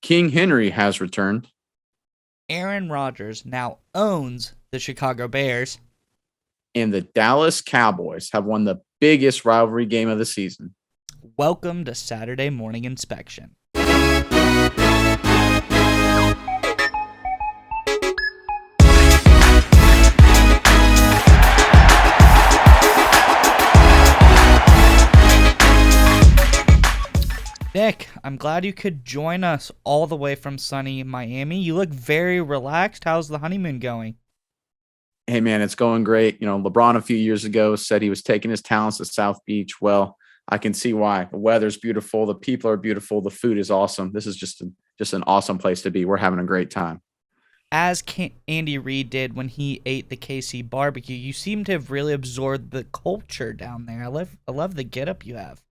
King Henry has returned. Aaron Rodgers now owns the Chicago Bears. And the Dallas Cowboys have won the biggest rivalry game of the season. Welcome to Saturday Morning Inspection. Nick, I'm glad you could join us all the way from sunny Miami. You look very relaxed. How's the honeymoon going? Hey, man, it's going great. LeBron a few years ago said he was taking his talents to South Beach. Well, I can see why. The weather's beautiful. The people are beautiful. The food is awesome. This is just an awesome place to be. We're having a great time. As Andy Reid did when he ate the KC barbecue, you seem to have really absorbed the culture down there. I love the getup you have.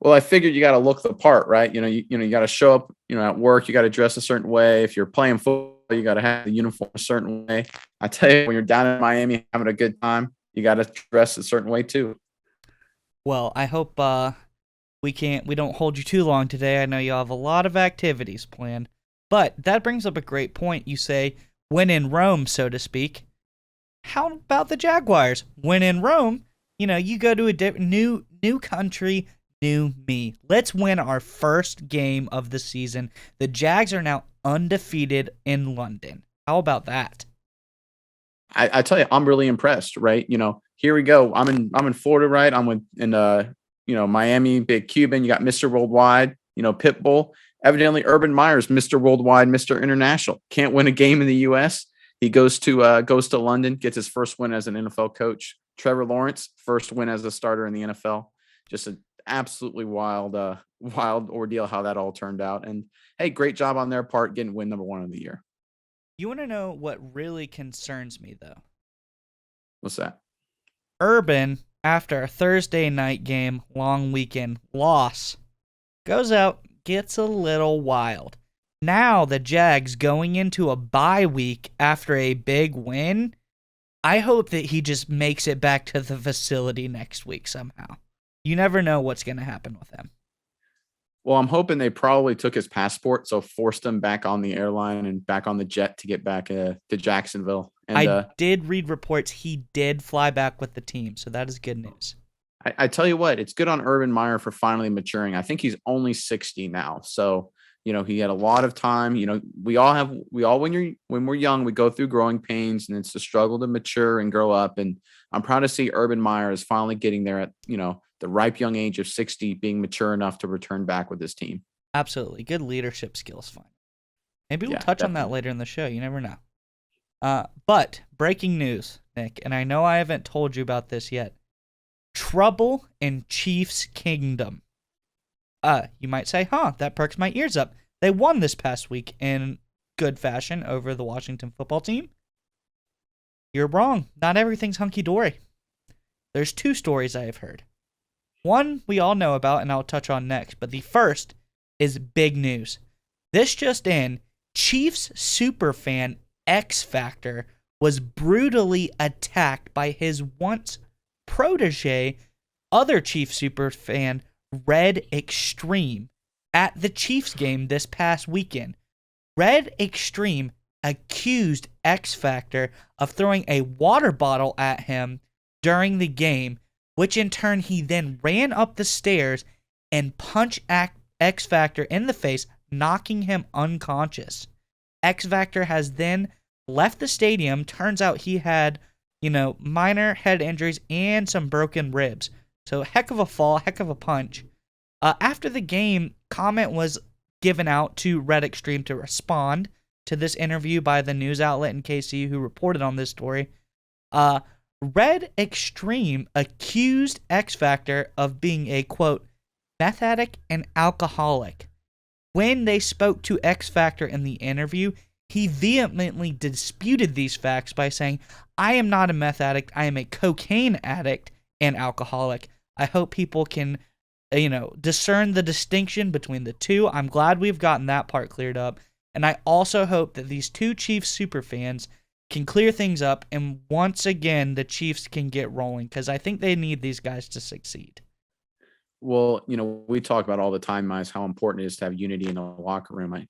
Well, I figured you got to look the part, right? You got to show up, at work, you got to dress a certain way. If you're playing football, you got to have the uniform a certain way. I tell you, when you're down in Miami having a good time, you got to dress a certain way too. Well, I hope we don't hold you too long today. I know you have a lot of activities planned, but that brings up a great point. You say, when in Rome, so to speak. How about the Jaguars? When in Rome, you go to a new country, new me. Let's win our first game of the season. The Jags are now undefeated in London. How about that? I tell you, I'm really impressed, right? Here we go. I'm in Florida, right? I'm in Miami, Big Cuban. You got Mr. Worldwide, Pitbull. Evidently, Urban Meyer's Mr. Worldwide, Mr. International. Can't win a game in the U.S. He goes to London, gets his first win as an NFL coach. Trevor Lawrence, first win as a starter in the NFL. Just an absolutely wild ordeal how that all turned out. And hey, great job on their part getting win number 1 of the year. You want to know what really concerns me, though? What's that? Urban, after a Thursday night game, long weekend loss, goes out, gets a little wild. Now the Jags going into a bye week after a big win. I hope that he just makes it back to the facility next week somehow. You never know what's going to happen with him. Well, I'm hoping they probably took his passport, so forced him back on the airline and back on the jet to get back to Jacksonville. And I did read reports he did fly back with the team, so that is good news. I tell you what, it's good on Urban Meyer for finally maturing. I think he's only 60 now, so he had a lot of time. We all when we're young, we go through growing pains, and it's a struggle to mature and grow up. And I'm proud to see Urban Meyer is finally getting there at the ripe young age of 60, being mature enough to return back with his team. Absolutely. Good leadership skills. Fine. Maybe we'll touch on that later in the show. You never know. But breaking news, Nick, and I know I haven't told you about this yet. Trouble in Chiefs Kingdom. You might say, that perks my ears up. They won this past week in good fashion over the Washington football team. You're wrong. Not everything's hunky-dory. There's 2 stories I have heard. One we all know about, and I'll touch on next, but the first is big news. This just in, Chiefs superfan X Factor was brutally attacked by his once protege, other Chiefs superfan Red Extreme, at the Chiefs game this past weekend. Red Extreme accused X Factor of throwing a water bottle at him during the game, which in turn he then ran up the stairs and punched X Factor in the face, knocking him unconscious. X Factor has then left the stadium. Turns out he had, minor head injuries and some broken ribs. So heck of a fall, heck of a punch. After the game, comment was given out to Red Extreme to respond to this interview by the news outlet in KC who reported on this story. Red Extreme accused X Factor of being a, quote, meth addict and alcoholic. When they spoke to X Factor in the interview, he vehemently disputed these facts by saying, I am not a meth addict, I am a cocaine addict and alcoholic. I hope people can, discern the distinction between the two. I'm glad we've gotten that part cleared up. And I also hope that these 2 Chiefs superfans can clear things up, and once again, the Chiefs can get rolling, because I think they need these guys to succeed. Well, we talk about all the time, Miles, how important it is to have unity in the locker room.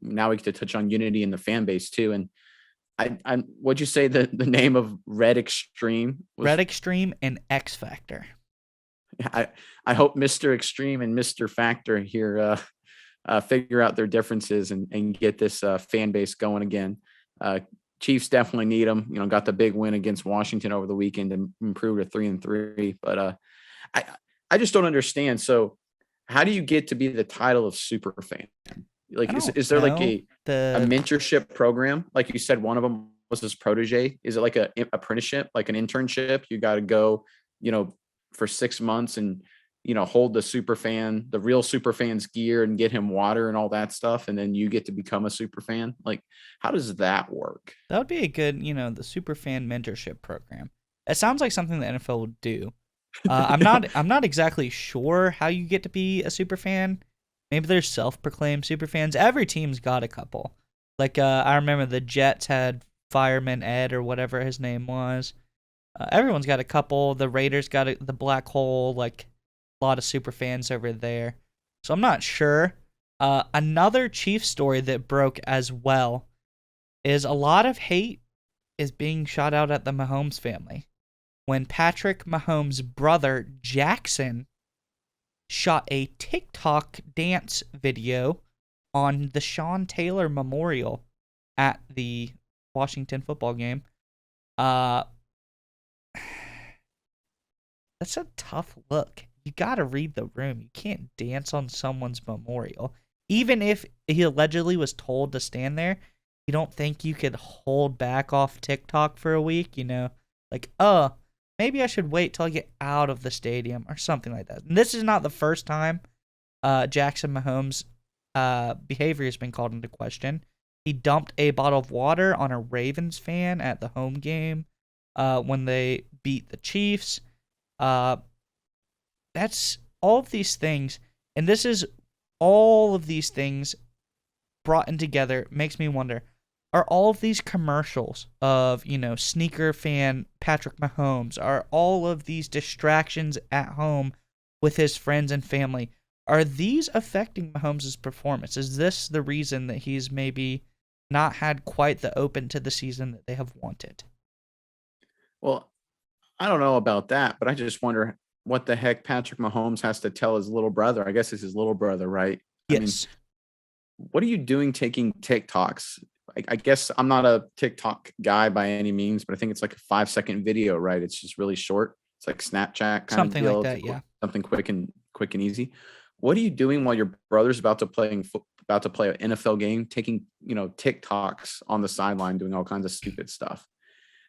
Now we get to touch on unity in the fan base too. And what'd you say the name of Red Extreme was? Red Extreme and X Factor. I hope Mr. Extreme and Mr. Factor here figure out their differences and get this fan base going again. Chiefs definitely need them. Got the big win against Washington over the weekend and improved to 3-3. But I just don't understand. So how do you get to be the title of super fan? Like, is there like a mentorship program? Like you said, one of them was his protege. Is it like a apprenticeship, like an internship? You got to go, for 6 months and, hold the real super fan's gear and get him water and all that stuff. And then you get to become a super fan. Like, how does that work? That would be a good, the super fan mentorship program. It sounds like something the NFL would do. I'm not exactly sure how you get to be a super fan. Maybe they're self-proclaimed super fans. Every team's got a couple. Like, I remember the Jets had Fireman Ed or whatever his name was. Everyone's got a couple. The Raiders got the Black Hole, like a lot of super fans over there. So I'm not sure. Another Chiefs story that broke as well is a lot of hate is being shot out at the Mahomes family. When Patrick Mahomes' brother, Jackson, shot a TikTok dance video on the Sean Taylor Memorial at the Washington football game. That's a tough look. You gotta read the room. You can't dance on someone's memorial. Even if he allegedly was told to stand there, you don't think you could hold back off TikTok for a week, Like, maybe I should wait till I get out of the stadium or something like that. And this is not the first time Jackson Mahomes' behavior has been called into question. He dumped a bottle of water on a Ravens fan at the home game when they beat the Chiefs. That's all of these things. And this is all of these things brought in together makes me wonder, are all of these commercials of, sneaker fan Patrick Mahomes, are all of these distractions at home with his friends and family, are these affecting Mahomes' performance? Is this the reason that he's maybe not had quite the open to the season that they have wanted? Well, I don't know about that, but I just wonder what the heck Patrick Mahomes has to tell his little brother. I guess it's his little brother, right? Yes. What are you doing taking TikToks? I guess I'm not a TikTok guy by any means, but I think it's like a 5-second video, right? It's just really short. It's like Snapchat kind something of deal. Like that, yeah. Something quick and easy. What are you doing while your brother's about to play an NFL game, taking, TikToks on the sideline, doing all kinds of stupid stuff?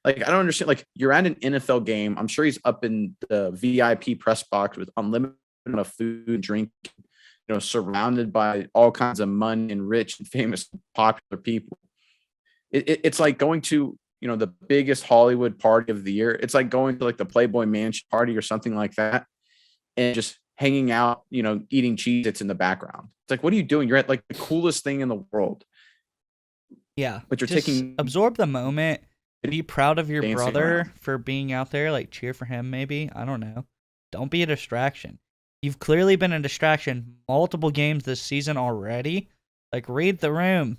Like, I don't understand. Like, you're at an NFL game. I'm sure he's up in the VIP press box with unlimited amount of food and drink, surrounded by all kinds of money and rich and famous, popular people. It's like going to, the biggest Hollywood party of the year. It's like going to like the Playboy Mansion party or something like that, and just hanging out, eating Cheez-Its in the background. It's like, what are you doing? You're at like the coolest thing in the world. Yeah. But you're just absorb the moment. Be proud of your brother for being out there. Like, cheer for him, maybe. I don't know. Don't be a distraction. You've clearly been a distraction multiple games this season already. Like, read the room.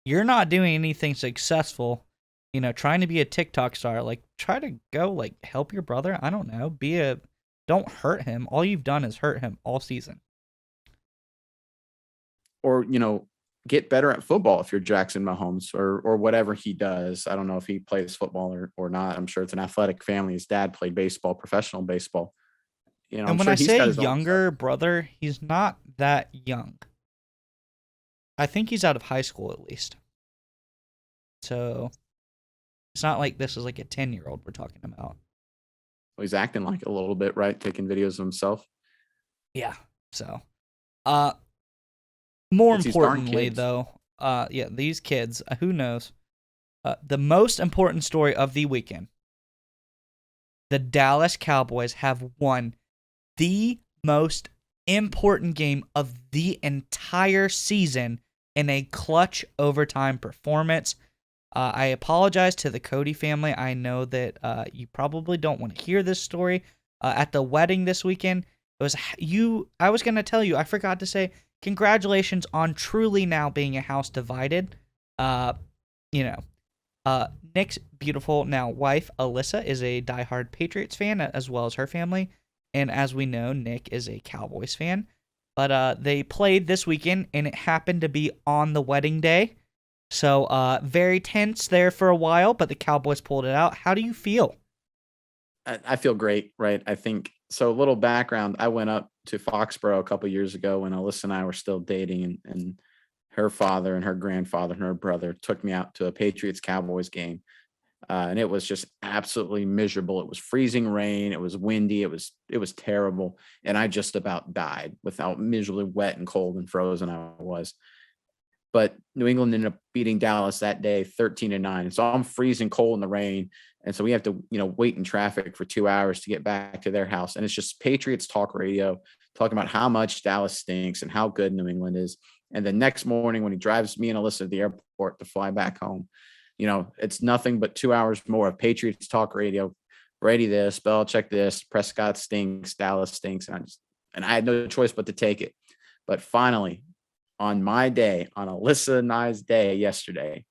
You're not doing anything successful. Trying to be a TikTok star. Like, try to go, like, help your brother. I don't know. Don't hurt him. All you've done is hurt him all season. Or, get better at football if you're Jackson Mahomes or whatever he does. I don't know if he plays football or not. I'm sure it's an athletic family. His dad played baseball, professional baseball. And when I say younger brother, he's not that young. I think he's out of high school at least. So it's not like this is like a 10-year-old we're talking about. Well, he's acting like a little bit, right? Taking videos of himself. Yeah. So, more importantly, though, these kids, who knows? The most important story of the weekend: the Dallas Cowboys have won the most important game of the entire season in a clutch overtime performance. I apologize to the Cody family. I know that you probably don't want to hear this story. At the wedding this weekend, It was you. I was gonna tell you. I forgot to say congratulations on truly now being a house divided. You know, Nick's beautiful now wife Alyssa is a diehard Patriots fan as well as her family, and as we know, Nick is a Cowboys fan. But they played this weekend, and it happened to be on the wedding day. So very tense there for a while, but the Cowboys pulled it out. How do you feel? I feel great, right? I think so. A little background: I went up to Foxborough a couple years ago when Alyssa and I were still dating, and her father and her grandfather and her brother took me out to a Patriots Cowboys game. And it was just absolutely miserable. It was freezing rain. It was windy. It was terrible. And I just about died with how miserably wet and cold and frozen I was. But New England ended up beating Dallas that day 13-9. And so I'm freezing cold in the rain. And so we have to, wait in traffic for 2 hours to get back to their house. And it's just Patriots talk radio talking about how much Dallas stinks and how good New England is. And the next morning when he drives me and Alyssa to the airport to fly back home, it's nothing but 2 hours more of Patriots talk radio. Brady this, Belichick this, Prescott stinks, Dallas stinks. And I had no choice but to take it. But finally, on my day, on Alyssa and I's day yesterday,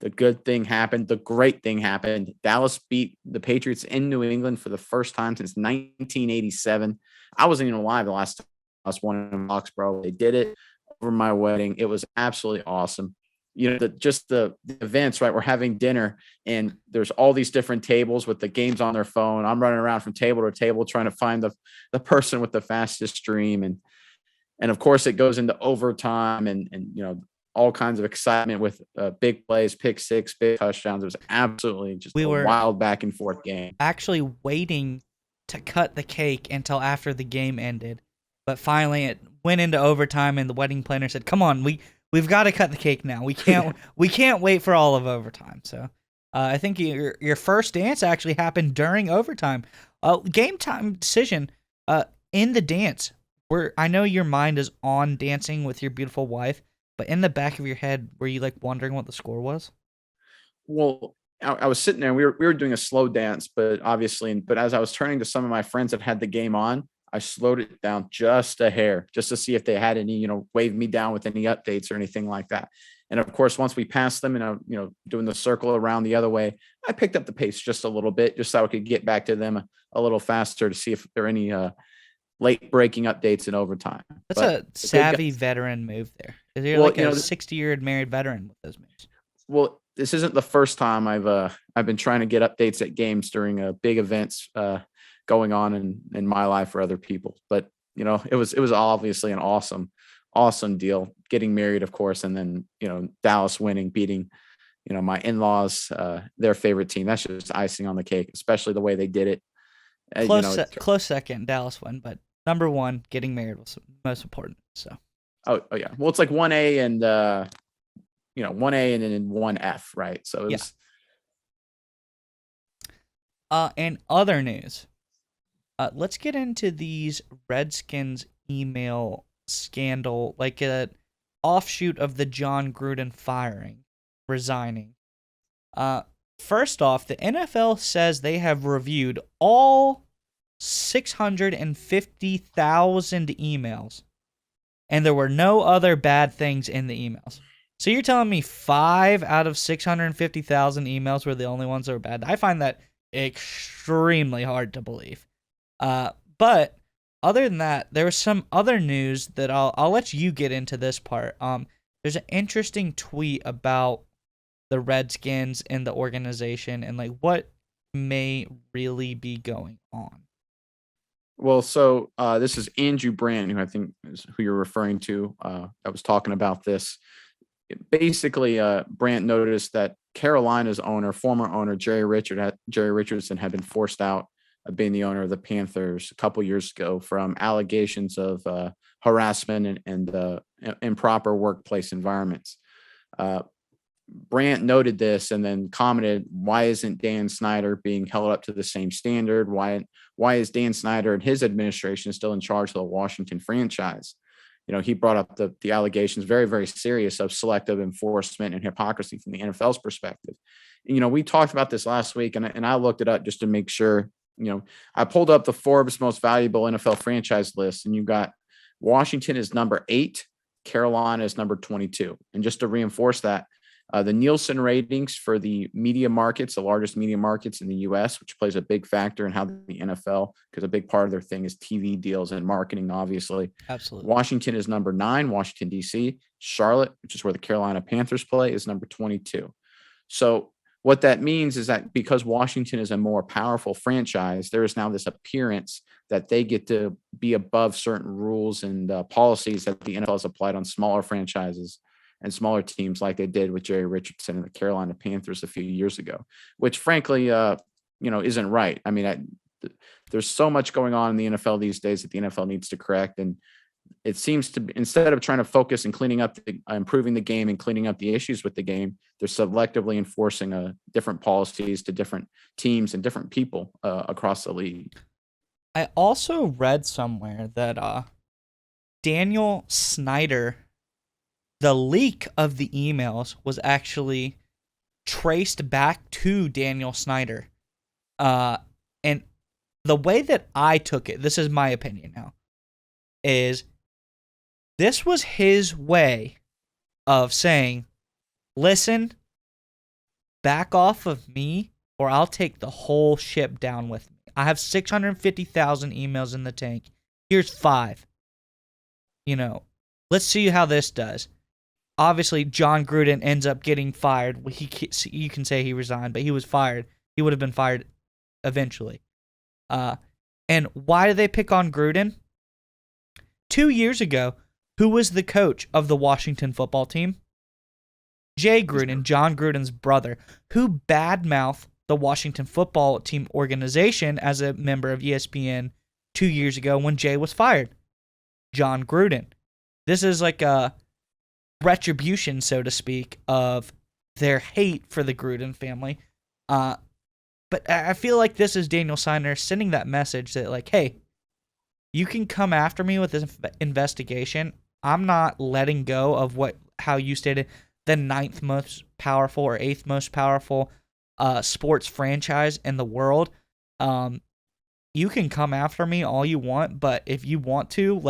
the good thing happened. The great thing happened. Dallas beat the Patriots in New England for the first time since 1987. I wasn't even alive the last time I was one in Foxborough. They did it over my wedding. It was absolutely awesome. The events, right? We're having dinner and there's all these different tables with the games on their phone. I'm running around from table to table trying to find the person with the fastest stream. And of course it goes into overtime and all kinds of excitement with big plays, pick six, big touchdowns. It was absolutely just a wild back and forth game. Actually waiting to cut the cake until after the game ended. But finally it went into overtime and the wedding planner said, come on, we've got to cut the cake now. We can't wait for all of overtime. So I think your first dance actually happened during overtime. Game time decision in the dance. I know your mind is on dancing with your beautiful wife, but in the back of your head, were you wondering what the score was? Well, I was sitting there and we were doing a slow dance, but as I was turning to some of my friends that had the game on, I slowed it down just a hair, just to see if they had any, wave me down with any updates or anything like that. And of course, once we passed them and, doing the circle around the other way, I picked up the pace just a little bit, just so I could get back to them a little faster to see if there are any late breaking updates in overtime. That's a savvy veteran move there. You're a 60-year married veteran with those moves. Well, this isn't the first time I've been trying to get updates at games during big events going on in my life or other people. But it was obviously an awesome deal. Getting married, of course, and then Dallas winning, beating my in-laws, their favorite team. That's just icing on the cake, especially the way they did it. Close second, Dallas won, but number one, getting married was most important. So. Oh yeah. Well, it's like 1A and 1A and then 1F, right? So it was. In other news, let's get into these Redskins email scandal, like an offshoot of the John Gruden resigning. First off, the NFL says they have reviewed all 650,000 emails, and there were no other bad things in the emails. So you're telling me 5 out of 650,000 emails were the only ones that were bad? I find that extremely hard to believe. But other than that, there was some other news that I'll let you get into this part. There's an interesting tweet about the Redskins and the organization and what may really be going on. Well, so this is Andrew Brandt, who I think is who you're referring to. I was talking about this. Basically, Brandt noticed that Carolina's former owner, Jerry Richardson, had been forced out of being the owner of the Panthers a couple years ago from allegations of harassment and improper workplace environments. Brandt noted this and then commented, why isn't Dan Snyder being held up to the same standard? Why is Dan Snyder and his administration still in charge of the Washington franchise? He brought up the allegations, very, very serious, of selective enforcement and hypocrisy from the NFL's perspective. We talked about this last week, and I looked it up just to make sure I pulled up the Forbes most valuable NFL franchise list, and you got Washington is number 8, Carolina is number 22. And just to reinforce that, the Nielsen ratings for the media markets, the largest media markets in the U.S., which plays a big factor in how the NFL, because a big part of their thing is TV deals and marketing, obviously. Absolutely. Washington is number 9, Washington, D.C. Charlotte, which is where the Carolina Panthers play, is number 22. So what that means is that because Washington is a more powerful franchise, there is now this appearance that they get to be above certain rules and policies that the NFL has applied on smaller franchises and smaller teams, like they did with Jerry Richardson and the Carolina Panthers a few years ago, which frankly, isn't right. I mean, there's so much going on in the NFL these days that the NFL needs to correct. And it seems to be, instead of trying to focus and cleaning up, improving the game and cleaning up the issues with the game, they're selectively enforcing different policies to different teams and different people across the league. I also read somewhere that Daniel Snyder, the leak of the emails was actually traced back to Daniel Snyder. And the way that I took it, this is my opinion now, is this was his way of saying, listen, back off of me or I'll take the whole ship down with me. I have 650,000 emails in the tank. Here's 5. Let's see how this does. Obviously, John Gruden ends up getting fired. You can say he resigned, but he was fired. He would have been fired eventually. And why did they pick on Gruden? 2 years ago, who was the coach of the Washington football team? Jay Gruden, John Gruden's brother, who badmouthed the Washington football team organization as a member of ESPN 2 years ago when Jay was fired. John Gruden. This is like a retribution, so to speak, of their hate for the Gruden family. But I feel like this is Daniel Snyder sending that message that, like, hey, you can come after me with this investigation. I'm not letting go of how you stated, the 9th most powerful or 8th most powerful sports franchise in the world. You can come after me all you want, but if you want to,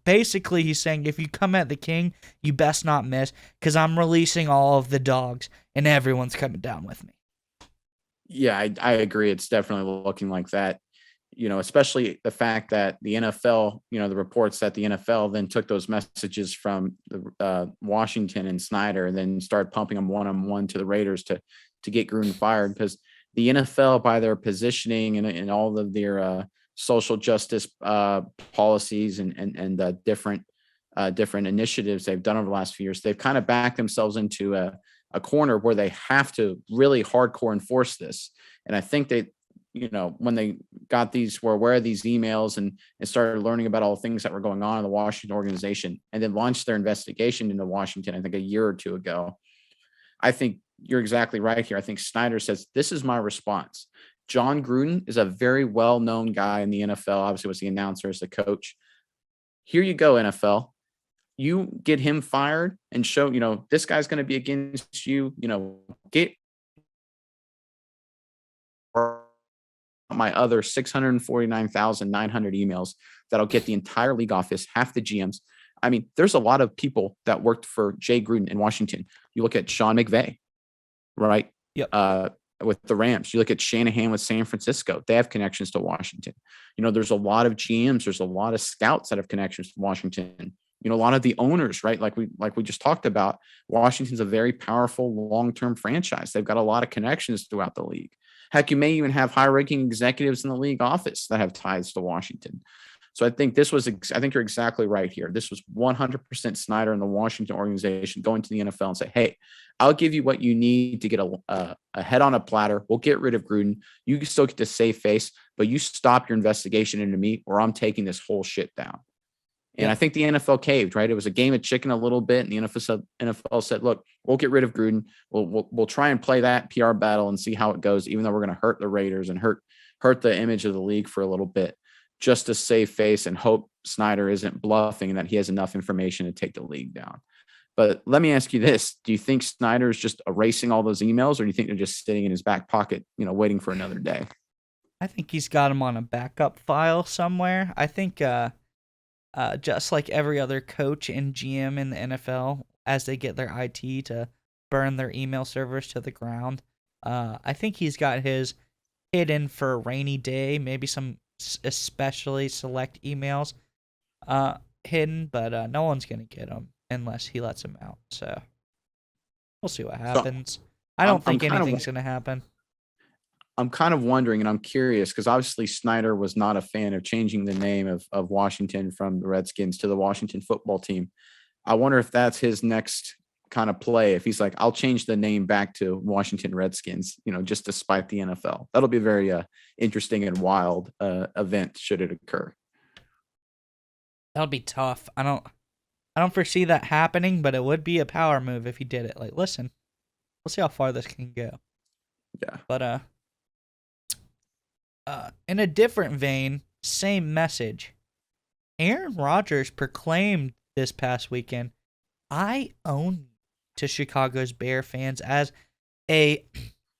basically he's saying, if you come at the king, you best not miss, because I'm releasing all of the dogs and everyone's coming down with me. Yeah, I agree. It's definitely looking like that. Especially the fact that the NFL, the reports that the NFL then took those messages from the Washington and Snyder and then started pumping them one-on-one to the Raiders to get Gruden fired, because the NFL, by their positioning and all of their social justice policies and different initiatives they've done over the last few years, they've kind of backed themselves into a corner where they have to really hardcore enforce this. And I think they, when they got were aware of these emails and started learning about all the things that were going on in the Washington organization and then launched their investigation into Washington, I think a year or two ago, I think you're exactly right here. I think Snyder says, this is my response. John Gruden is a very well-known guy in the NFL, obviously was the announcer as the coach. Here you go, NFL. You get him fired and show, this guy's going to be against you, get my other 649,900 emails that'll get the entire league office, half the GMs. I mean, there's a lot of people that worked for Jay Gruden in Washington. You look at Sean McVay, right? Yep. With the Rams. You look at Shanahan with San Francisco. They have connections to Washington. There's a lot of GMs. There's a lot of scouts that have connections to Washington. A lot of the owners, right? Like we just talked about, Washington's a very powerful long-term franchise. They've got a lot of connections throughout the league. Heck, you may even have high-ranking executives in the league office that have ties to Washington. So I think I think you're exactly right here. This was 100% Snyder and the Washington organization going to the NFL and say, hey, I'll give you what you need to get a head on a platter. We'll get rid of Gruden. You can still get to save face, but you stop your investigation into me or I'm taking this whole shit down. And I think the NFL caved, right? It was a game of chicken a little bit. And the NFL said, look, we'll get rid of Gruden. We'll try and play that PR battle and see how it goes, even though we're going to hurt the Raiders and hurt the image of the league for a little bit, just to save face and hope Snyder isn't bluffing and that he has enough information to take the league down. But let me ask you this. Do you think Snyder is just erasing all those emails, or do you think they're just sitting in his back pocket, waiting for another day? I think he's got him on a backup file somewhere. I think just like every other coach and GM in the NFL, as they get their IT to burn their email servers to the ground, I think he's got his hidden for a rainy day, maybe some especially select emails hidden, but no one's going to get them unless he lets them out. So we'll see what So happens. I I'm don't I'm think kind anything's of going to happen. I'm kind of wondering, and I'm curious because obviously Snyder was not a fan of changing the name of Washington from the Redskins to the Washington Football Team. I wonder if that's his next kind of play. If he's like, I'll change the name back to Washington Redskins, just to spite the NFL. That'll be very interesting and wild event should it occur. That'll be tough. I don't foresee that happening, but it would be a power move if he did it. Like, listen, we'll see how far this can go. Yeah. But in a different vein, same message. Aaron Rodgers proclaimed this past weekend, "I own you," to Chicago's Bear fans, as a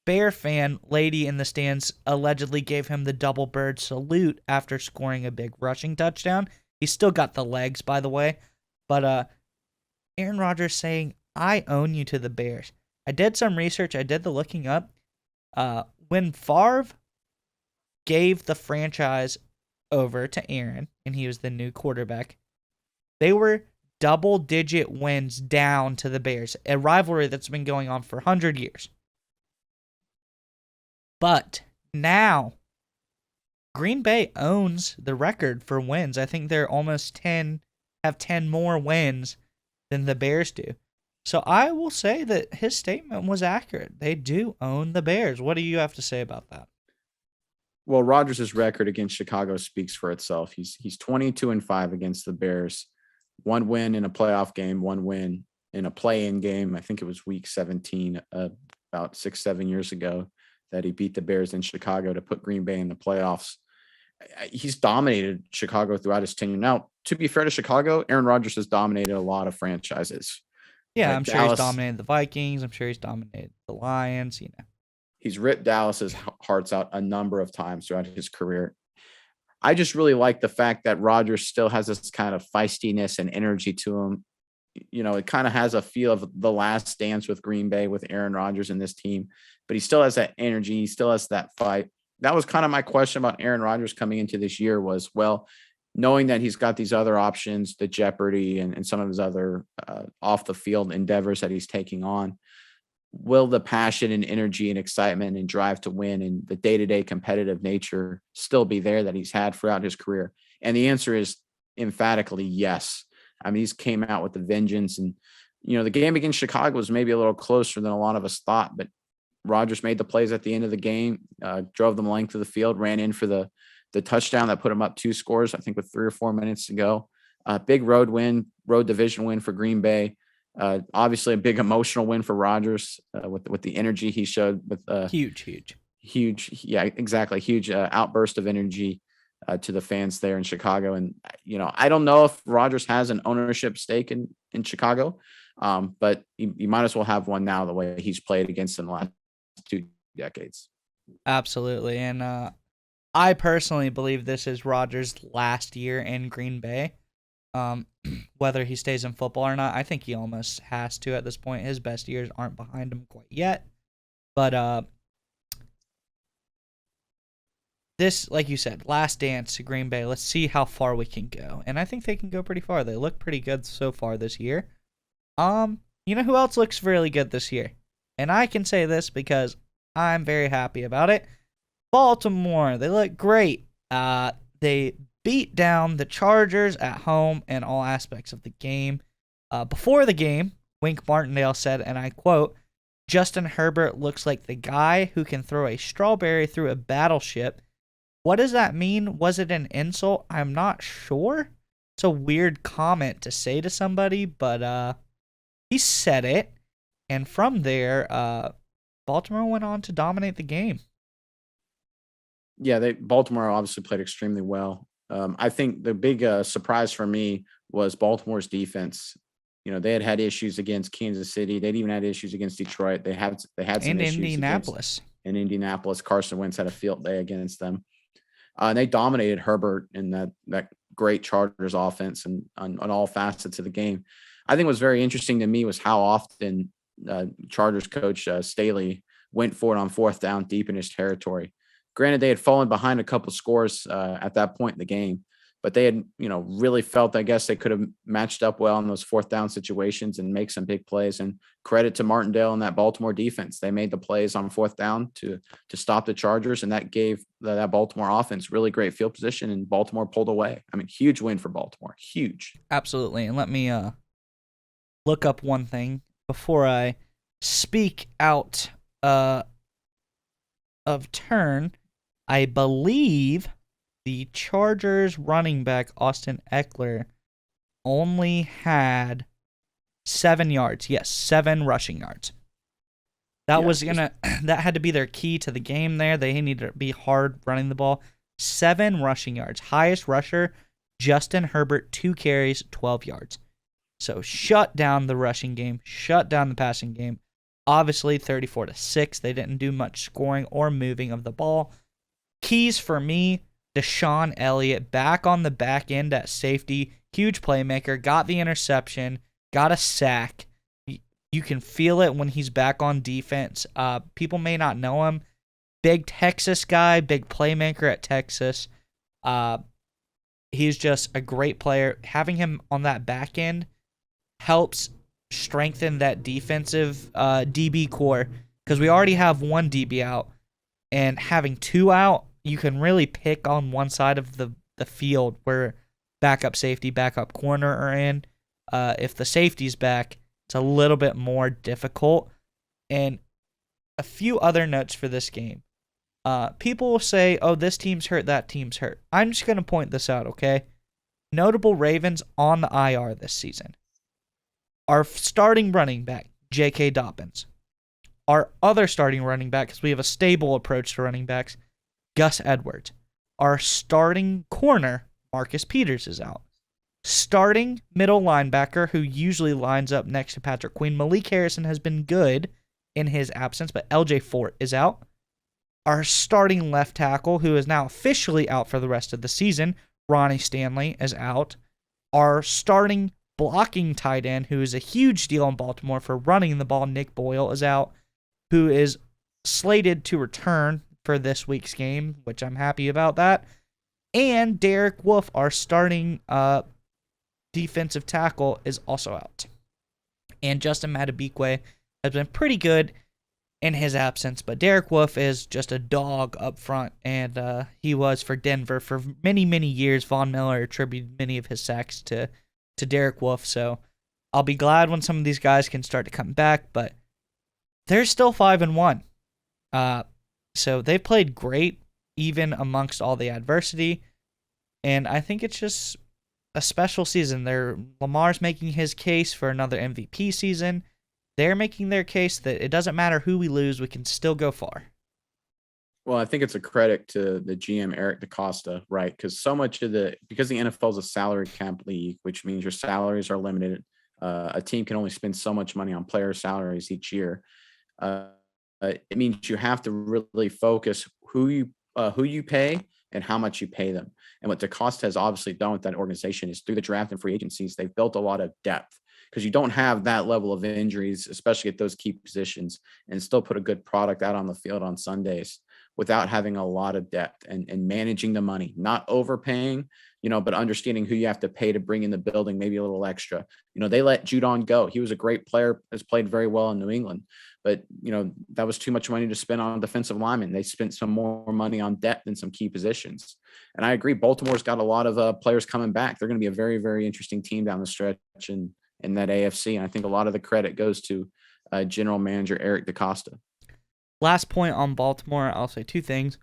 Bear fan lady in the stands allegedly gave him the double bird salute after scoring a big rushing touchdown. He's still got the legs, by the way. But Aaron Rodgers saying, "I own you," to the Bears. I did some research. I did the looking up. When Favre gave the franchise over to Aaron, and he was the new quarterback, they were double-digit wins down to the Bears, a rivalry that's been going on for 100 years. But now, Green Bay owns the record for wins. I think they're almost 10, have 10 more wins than the Bears do. So I will say that his statement was accurate. They do own the Bears. What do you have to say about that? Well, Rodgers' record against Chicago speaks for itself. He's 22-5 against the Bears. One win in a playoff game, one win in a play-in game. I think it was week 17, about 6-7 years ago, that he beat the Bears in Chicago to put Green Bay in the playoffs. He's dominated Chicago throughout his tenure. Now, to be fair to Chicago, Aaron Rodgers has dominated a lot of franchises. Yeah, Right? I'm sure he's dominated the Vikings. I'm sure he's dominated the Lions, He's ripped Dallas's hearts out a number of times throughout his career. I just really like the fact that Rodgers still has this kind of feistiness and energy to him. It kind of has a feel of the last dance with Green Bay with Aaron Rodgers and this team, but he still has that energy. He still has that fight. That was kind of my question about Aaron Rodgers coming into this year was, well, knowing that he's got these other options, the Jeopardy and some of his other off the field endeavors that he's taking on, will the passion and energy and excitement and drive to win and the day-to-day competitive nature still be there that he's had throughout his career? And the answer is emphatically yes. I mean, he's came out with the vengeance, and the game against Chicago was maybe a little closer than a lot of us thought, but Rodgers made the plays at the end of the game, drove them length of the field, ran in for the touchdown that put him up 2 scores, I think with 3 or 4 minutes to go. Big road division win for Green Bay. Obviously a big emotional win for Rodgers with the energy he showed with huge. Yeah, exactly. Huge outburst of energy to the fans there in Chicago. And, I don't know if Rodgers has an ownership stake in Chicago, but he might as well have one now the way he's played against them the last 2 decades. Absolutely. And I personally believe this is Rodgers' last year in Green Bay. Whether he stays in football or not, I think he almost has to at this point. His best years aren't behind him quite yet. But this, like you said, last dance to Green Bay. Let's see how far we can go. And I think they can go pretty far. They look pretty good so far this year. You know who else looks really good this year? And I can say this because I'm very happy about it. Baltimore. They look great. They beat down the Chargers at home in all aspects of the game. Before the game, Wink Martindale said, and I quote, "Justin Herbert looks like the guy who can throw a strawberry through a battleship." What does that mean? Was it an insult? I'm not sure. It's a weird comment to say to somebody, but he said it. And from there, Baltimore went on to dominate the game. Yeah, Baltimore obviously played extremely well. I think the big surprise for me was Baltimore's defense. They had issues against Kansas City. They'd even had issues against Detroit. They had some And issues Indianapolis. in Indianapolis. Carson Wentz had a field day against them. And they dominated Herbert in that great Chargers offense and on all facets of the game. I think what was very interesting to me was how often Chargers coach Staley went for it on fourth down deep in his territory. Granted, they had fallen behind a couple scores at that point in the game, but they had, really felt, I guess, they could have matched up well in those fourth down situations and make some big plays. And credit to Martindale and that Baltimore defense. They made the plays on fourth down to stop the Chargers, and that gave that Baltimore offense really great field position, and Baltimore pulled away. I mean, huge win for Baltimore. Huge. Absolutely. And let me look up one thing before I speak out of turn. I believe the Chargers running back, Austin Eckler, only had 7 yards. Yes, 7 rushing yards. That had to be their key to the game there. They needed to be hard running the ball. 7 rushing yards. Highest rusher, Justin Herbert, 2 carries, 12 yards. So shut down the rushing game, shut down the passing game. Obviously, 34-6. They didn't do much scoring or moving of the ball. Keys for me, Deshaun Elliott back on the back end at safety. Huge playmaker. Got the interception. Got a sack. You can feel it when he's back on defense. People may not know him. Big Texas guy. Big playmaker at Texas. He's just a great player. Having him on that back end helps strengthen that defensive DB core, because we already have one DB out, and having 2 out, you can really pick on one side of the field where backup safety, backup corner are in. If the safety's back, it's a little bit more difficult. And a few other notes for this game. People will say, oh, this team's hurt, that team's hurt. I'm just going to point this out, okay? Notable Ravens on the IR this season. Our starting running back, J.K. Dobbins. Our other starting running back, because we have a stable approach to running backs, Gus Edwards. Our starting corner, Marcus Peters, is out. Starting middle linebacker, who usually lines up next to Patrick Queen, Malik Harrison, has been good in his absence, but LJ Fort is out. Our starting left tackle, who is now officially out for the rest of the season, Ronnie Stanley, is out. Our starting blocking tight end, who is a huge deal in Baltimore for running the ball, Nick Boyle, is out, who is slated to return for this week's game, which I'm happy about that. And Derek Wolfe, our starting defensive tackle, is also out. And Justin Madubuike has been pretty good in his absence, but Derek Wolfe is just a dog up front, and he was for Denver for many, many years. Von Miller attributed many of his sacks to Derek Wolfe, so I'll be glad when some of these guys can start to come back, but they're still 5-1. So they've played great, even amongst all the adversity, and I think it's just a special season. Lamar's making his case for another MVP season. They're making their case that it doesn't matter who we lose, we can still go far. Well, I think it's a credit to the GM, Eric DaCosta, right? Because so much because the NFL is a salary cap league, which means your salaries are limited. A team can only spend so much money on player salaries each year. It means you have to really focus who you pay and how much you pay them. And what DaCosta has obviously done with that organization is through the draft and free agencies, they've built a lot of depth, because you don't have that level of injuries, especially at those key positions, and still put a good product out on the field on Sundays without having a lot of depth and managing the money, not overpaying, but understanding who you have to pay to bring in the building, maybe a little extra. They let Judon go. He was a great player, has played very well in New England, but, that was too much money to spend on defensive linemen. They spent some more money on depth in some key positions. And I agree, Baltimore's got a lot of players coming back. They're going to be a very, very interesting team down the stretch in that AFC. And I think a lot of the credit goes to general manager Eric DaCosta. Last point on Baltimore, I'll say 2 things.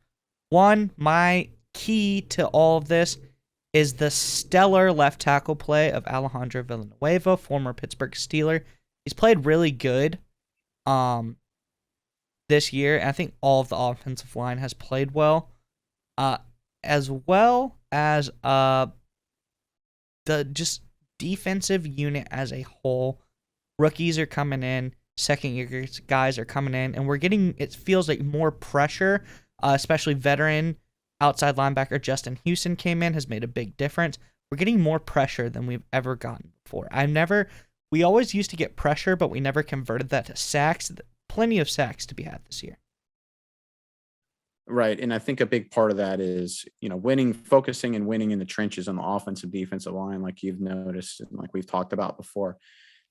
One, my key to all of this is the stellar left tackle play of Alejandro Villanueva, former Pittsburgh Steeler. He's played really good this year, and I think all of the offensive line has played well, as well as the just defensive unit as a whole. Rookies are coming in. Second-year guys are coming in, and we're getting, it feels like, more pressure, especially veteran outside linebacker Justin Houston came in, has made a big difference. We're getting more pressure than we've ever gotten before. We always used to get pressure, but we never converted that to sacks. Plenty of sacks to be had this year. Right. And I think a big part of that is, winning, focusing and winning in the trenches on the offensive defensive line, like you've noticed and like we've talked about before.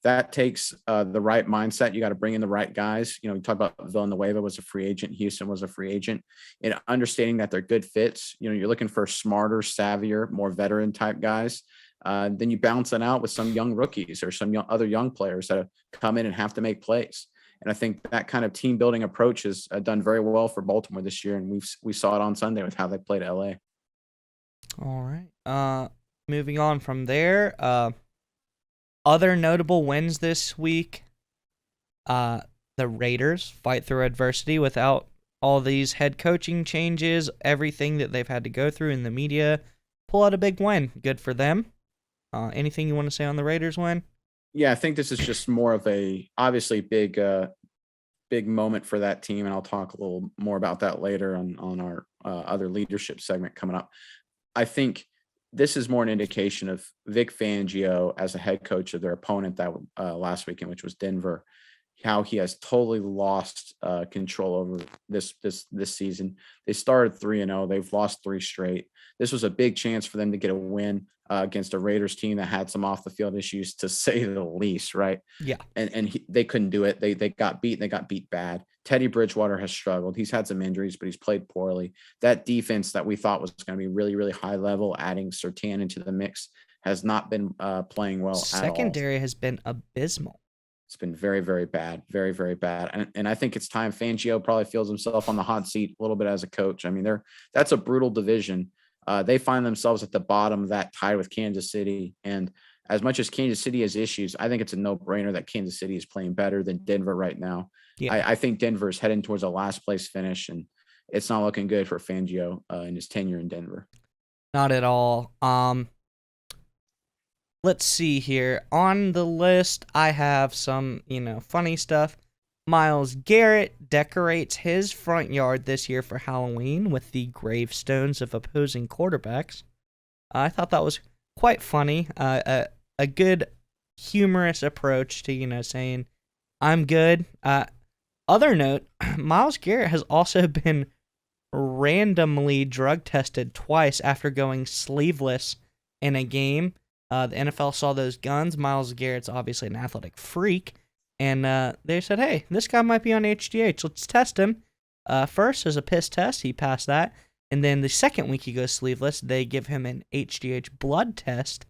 That takes the right mindset. You got to bring in the right guys. You talk about Villanueva was a free agent. Houston was a free agent. And understanding that they're good fits. You're looking for smarter, savvier, more veteran type guys. Then you balance it out with some young rookies or some other young players that have come in and have to make plays. And I think that kind of team building approach has done very well for Baltimore this year. And we saw it on Sunday with how they played LA. All right. Moving on from there. Other notable wins this week. The Raiders fight through adversity without all these head coaching changes, everything that they've had to go through in the media. Pull out a big win. Good for them. Anything you want to say on the Raiders win? Yeah, I think this is just more of a obviously big moment for that team, and I'll talk a little more about that later on our other leadership segment coming up. I think this is more an indication of Vic Fangio as a head coach of their opponent that last weekend, which was Denver, how he has totally lost control over this season. They started 3-0. They've lost 3 straight. This was a big chance for them to get a win against a Raiders team that had some off the field issues, to say the least, right? Yeah. And they couldn't do it. They got beat, and they got beat bad. Teddy Bridgewater has struggled. He's had some injuries, but he's played poorly. That defense that we thought was going to be really, really high level, adding Surtain into the mix, has not been playing well at all. Secondary has been abysmal. It's been very, very bad, very, very bad. And I think it's time Fangio probably feels himself on the hot seat a little bit as a coach. I mean, that's a brutal division. They find themselves at the bottom of that, tied with Kansas City. And as much as Kansas City has issues, I think it's a no-brainer that Kansas City is playing better than Denver right now. Yeah. I think Denver is heading towards a last place finish, and it's not looking good for Fangio in his tenure in Denver. Not at all. Let's see here. On the list, I have some, funny stuff. Myles Garrett decorates his front yard this year for Halloween with the gravestones of opposing quarterbacks. I thought that was quite funny. A good humorous approach to, saying, I'm good. Other note, Myles Garrett has also been randomly drug tested twice after going sleeveless in a game. The NFL saw those guns. Myles Garrett's obviously an athletic freak. And they said, hey, this guy might be on HGH. Let's test him. First, as a piss test, he passed that. And then the second week he goes sleeveless, they give him an HGH blood test.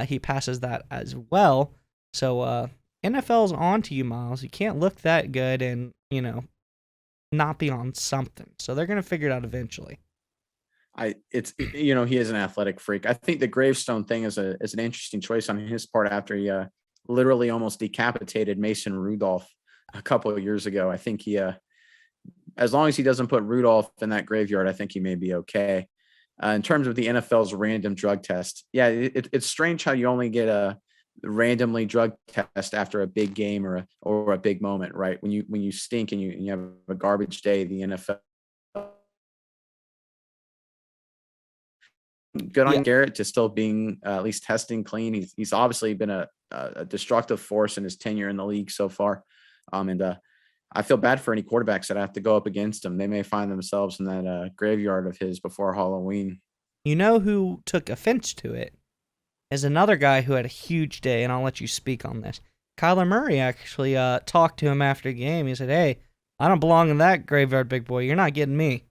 He passes that as well. So NFL's on to you, Myles. You can't look that good and, not be on something. So they're going to figure it out eventually. He is an athletic freak. I think the gravestone thing is an interesting choice on his part after he literally almost decapitated Mason Rudolph a couple of years ago. I think he, as long as he doesn't put Rudolph in that graveyard, I think he may be okay. In terms of the NFL's random drug test, yeah, it's strange how you only get a randomly drug test after a big game or a big moment, right? When you stink and you have a garbage day, the NFL. Good on Garrett to still being at least testing clean. He's obviously been a destructive force in his tenure in the league so far. And I feel bad for any quarterbacks that have to go up against him. They may find themselves in that graveyard of his before Halloween. You know who took offense to it is another guy who had a huge day, and I'll let you speak on this. Kyler Murray actually talked to him after the game. He said, hey, I don't belong in that graveyard, big boy. You're not getting me.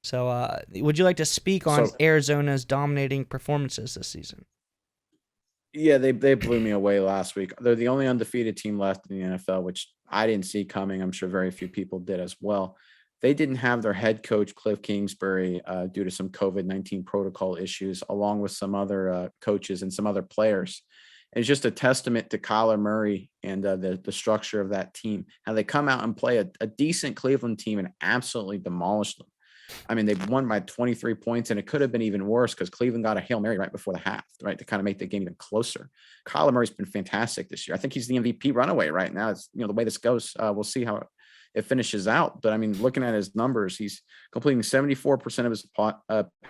So would you like to speak on Arizona's dominating performances this season? Yeah, they blew me away last week. They're the only undefeated team left in the NFL, which I didn't see coming. I'm sure very few people did as well. They didn't have their head coach, Cliff Kingsbury, due to some COVID-19 protocol issues, along with some other coaches and some other players. It's just a testament to Kyler Murray and the structure of that team, how they come out and play a decent Cleveland team and absolutely demolish them. I mean, they won by 23 points, and it could have been even worse because Cleveland got a Hail Mary right before the half, right, to kind of make the game even closer. Kyler Murray's been fantastic this year. I think he's the MVP runaway right now. It's, the way this goes, we'll see how it finishes out. But I mean, looking at his numbers, he's completing 74% of his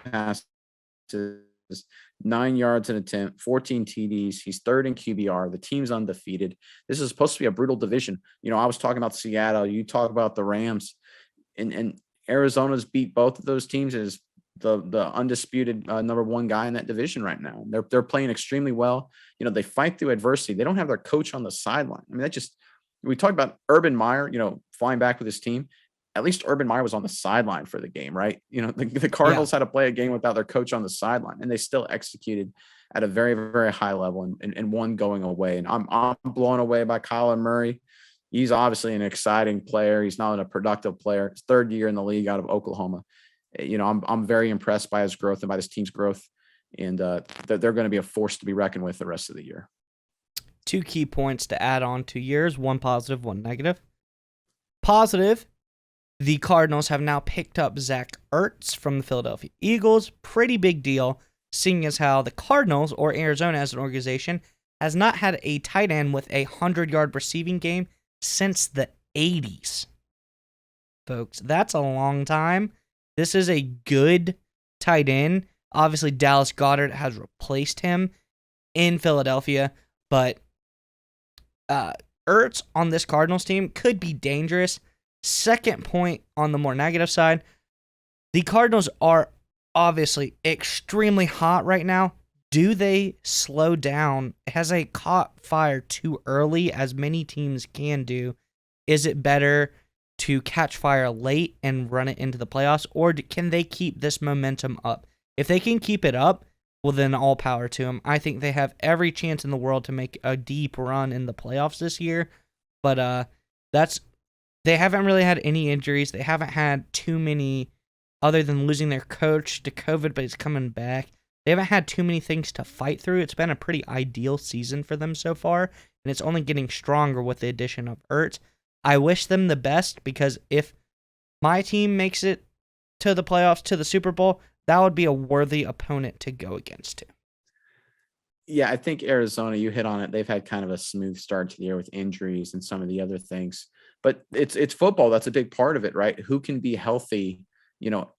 passes, 9 yards an attempt, 14 TDs. He's third in QBR. The team's undefeated. This is supposed to be a brutal division. I was talking about Seattle. You talk about the Rams, and Arizona's beat both of those teams as the undisputed number one guy in that division right now. They're playing extremely well. They fight through adversity. They don't have their coach on the sideline. I mean, we talked about Urban Meyer, flying back with his team. At least Urban Meyer was on the sideline for the game, right? The Cardinals had to play a game without their coach on the sideline, and they still executed at a very, very high level and one going away. And I'm blown away by Kyler Murray. He's obviously an exciting player. He's not a productive player. His third year in the league out of Oklahoma. I'm very impressed by his growth and by this team's growth, and they're going to be a force to be reckoned with the rest of the year. 2 key points to add on to yours, one positive, one negative. Positive, the Cardinals have now picked up Zach Ertz from the Philadelphia Eagles. Pretty big deal, seeing as how the Cardinals, or Arizona as an organization, has not had a tight end with a 100-yard receiving game since the 80s. Folks, that's a long time. This is a good tight end. Obviously, Dallas Goedert has replaced him in Philadelphia, but Ertz on this Cardinals team could be dangerous. Second point on the more negative side, the Cardinals are obviously extremely hot right now. Do they slow down? Has they caught fire too early, as many teams can do? Is it better to catch fire late and run it into the playoffs, or can they keep this momentum up? If they can keep it up, well, then all power to them. I think they have every chance in the world to make a deep run in the playoffs this year, but they haven't really had any injuries. They haven't had too many, other than losing their coach to COVID, but he's coming back. They haven't had too many things to fight through. It's been a pretty ideal season for them so far, and it's only getting stronger with the addition of Ertz. I wish them the best, because if my team makes it to the playoffs, to the Super Bowl, that would be a worthy opponent to go against too. Yeah, I think Arizona, you hit on it. They've had kind of a smooth start to the year with injuries and some of the other things. But it's football. That's a big part of it, right? Who can be healthy,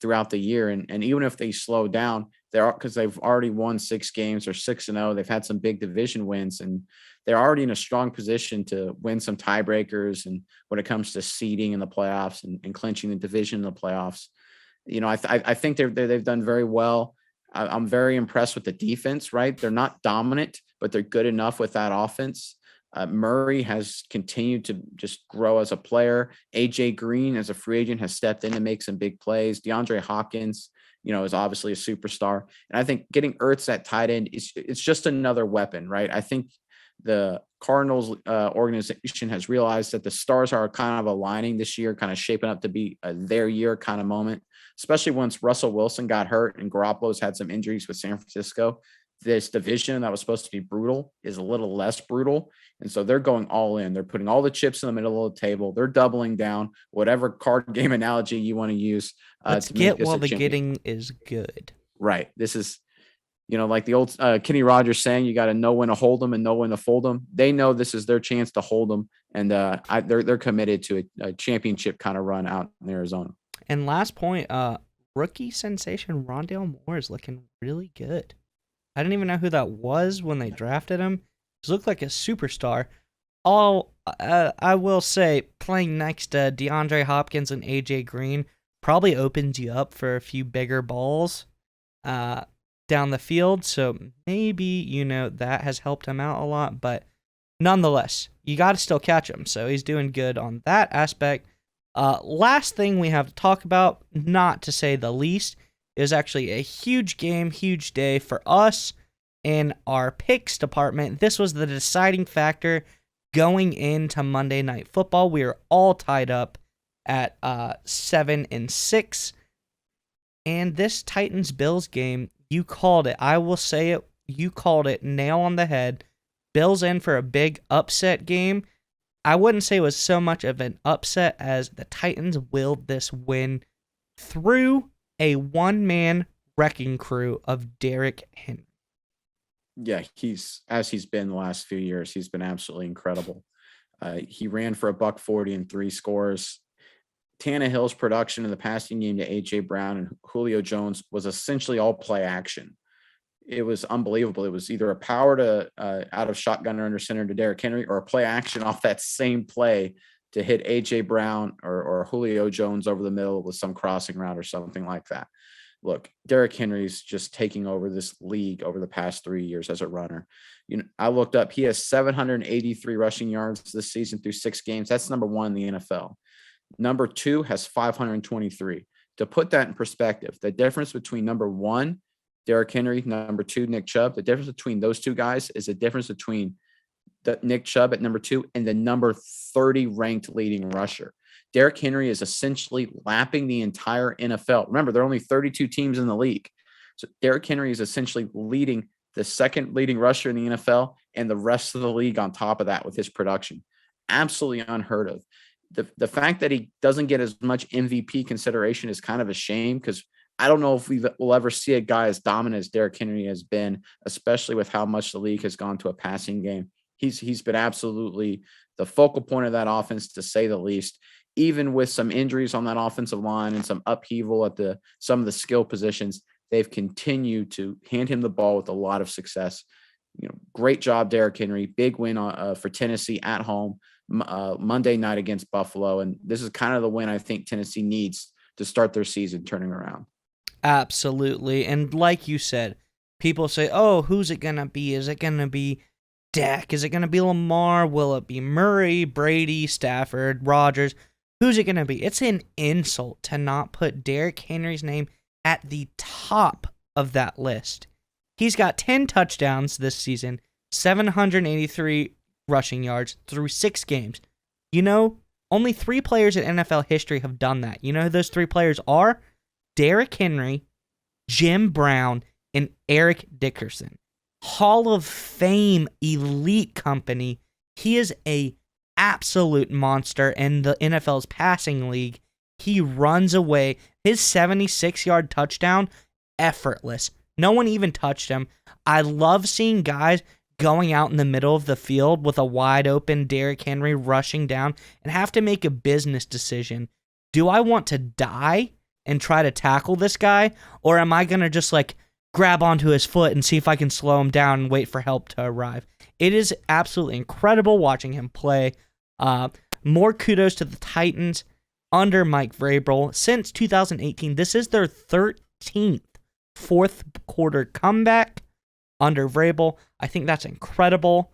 throughout the year. And even if they slow down, because they've already won 6 games or 6-0, they've had some big division wins, and they're already in a strong position to win some tiebreakers. And when it comes to seeding in the playoffs and clinching the division in the playoffs, I think they've done very well. I'm very impressed with the defense, right? They're not dominant, but they're good enough with that offense. Murray has continued to just grow as a player. AJ Green, as a free agent, has stepped in to make some big plays. DeAndre Hopkins, is obviously a superstar. And I think getting Ertz at tight end it's just another weapon, right? I think the Cardinals organization has realized that the stars are kind of aligning this year, kind of shaping up to be their year kind of moment, especially once Russell Wilson got hurt and Garoppolo's had some injuries with San Francisco. This division that was supposed to be brutal is a little less brutal. And so they're going all in. They're putting all the chips in the middle of the table. They're doubling down, whatever card game analogy you want to use. Let's get while the getting is good. Right. This is, like the old Kenny Rodgers saying, you got to know when to hold them and know when to fold them. They know this is their chance to hold them. And they're committed to a championship kind of run out in Arizona. And last point, rookie sensation Rondale Moore is looking really good. I didn't even know who that was when they drafted him. He looked like a superstar. I will say, playing next to DeAndre Hopkins and AJ Green probably opens you up for a few bigger balls down the field. So maybe, that has helped him out a lot. But nonetheless, you got to still catch him. So he's doing good on that aspect. Last thing we have to talk about, not to say the least, is actually a huge game, huge day for us in our picks department. This was the deciding factor going into Monday Night Football. We are all tied up at 7-6. And this Titans-Bills game, you called it. I will say it. You called it nail on the head. Bills in for a big upset game. I wouldn't say it was so much of an upset as the Titans willed this win through a one-man wrecking crew of Derrick Henry. Yeah, he's been the last few years. He's been absolutely incredible. He ran for $140 and 3 scores. Tannehill's production in the passing game to A.J. Brown and Julio Jones was essentially all play action. It was unbelievable. It was either a power to out of shotgun or under center to Derrick Henry, or a play action off that same play to hit A.J. Brown or Julio Jones over the middle with some crossing route or something like that. Look, Derrick Henry's just taking over this league over the past 3 years as a runner. I looked up, he has 783 rushing yards this season through 6 games. That's number 1 in the NFL. Number 2 has 523. To put that in perspective, the difference between number 1, Derrick Henry, number 2, Nick Chubb, the difference between those two guys is the difference between Nick Chubb at number 2 and the number 30 ranked leading rusher. Derrick Henry is essentially lapping the entire NFL. Remember, there are only 32 teams in the league. So Derrick Henry is essentially leading the second leading rusher in the NFL and the rest of the league on top of that with his production. Absolutely unheard of. The fact that he doesn't get as much MVP consideration is kind of a shame, because I don't know if we'll ever see a guy as dominant as Derrick Henry has been, especially with how much the league has gone to a passing game. He's been absolutely the focal point of that offense, to say the least. Even with some injuries on that offensive line and some upheaval at some of the skill positions, they've continued to hand him the ball with a lot of success. Great job, Derrick Henry. Big win for Tennessee at home Monday night against Buffalo, and this is kind of the win I think Tennessee needs to start their season turning around. Absolutely, and like you said, people say, "Oh, who's it gonna be? Is it gonna be Dak? Is it gonna be Lamar? Will it be Murray, Brady, Stafford, Rodgers? Who's it going to be?" It's an insult to not put Derrick Henry's name at the top of that list. He's got 10 touchdowns this season, 783 rushing yards through 6 games. Only 3 players in NFL history have done that. You know who those 3 players are? Derrick Henry, Jim Brown, and Eric Dickerson. Hall of Fame elite company. He is a absolute monster in the NFL's passing league. He runs away. His 76-yard touchdown, effortless. No one even touched him. I love seeing guys going out in the middle of the field with a wide open Derrick Henry rushing down and have to make a business decision. Do I want to die and try to tackle this guy, or am I going to just grab onto his foot and see if I can slow him down and wait for help to arrive? It is absolutely incredible watching him play. More kudos to the Titans under Mike Vrabel. Since 2018, this is their 13th fourth quarter comeback under Vrabel. I think that's incredible.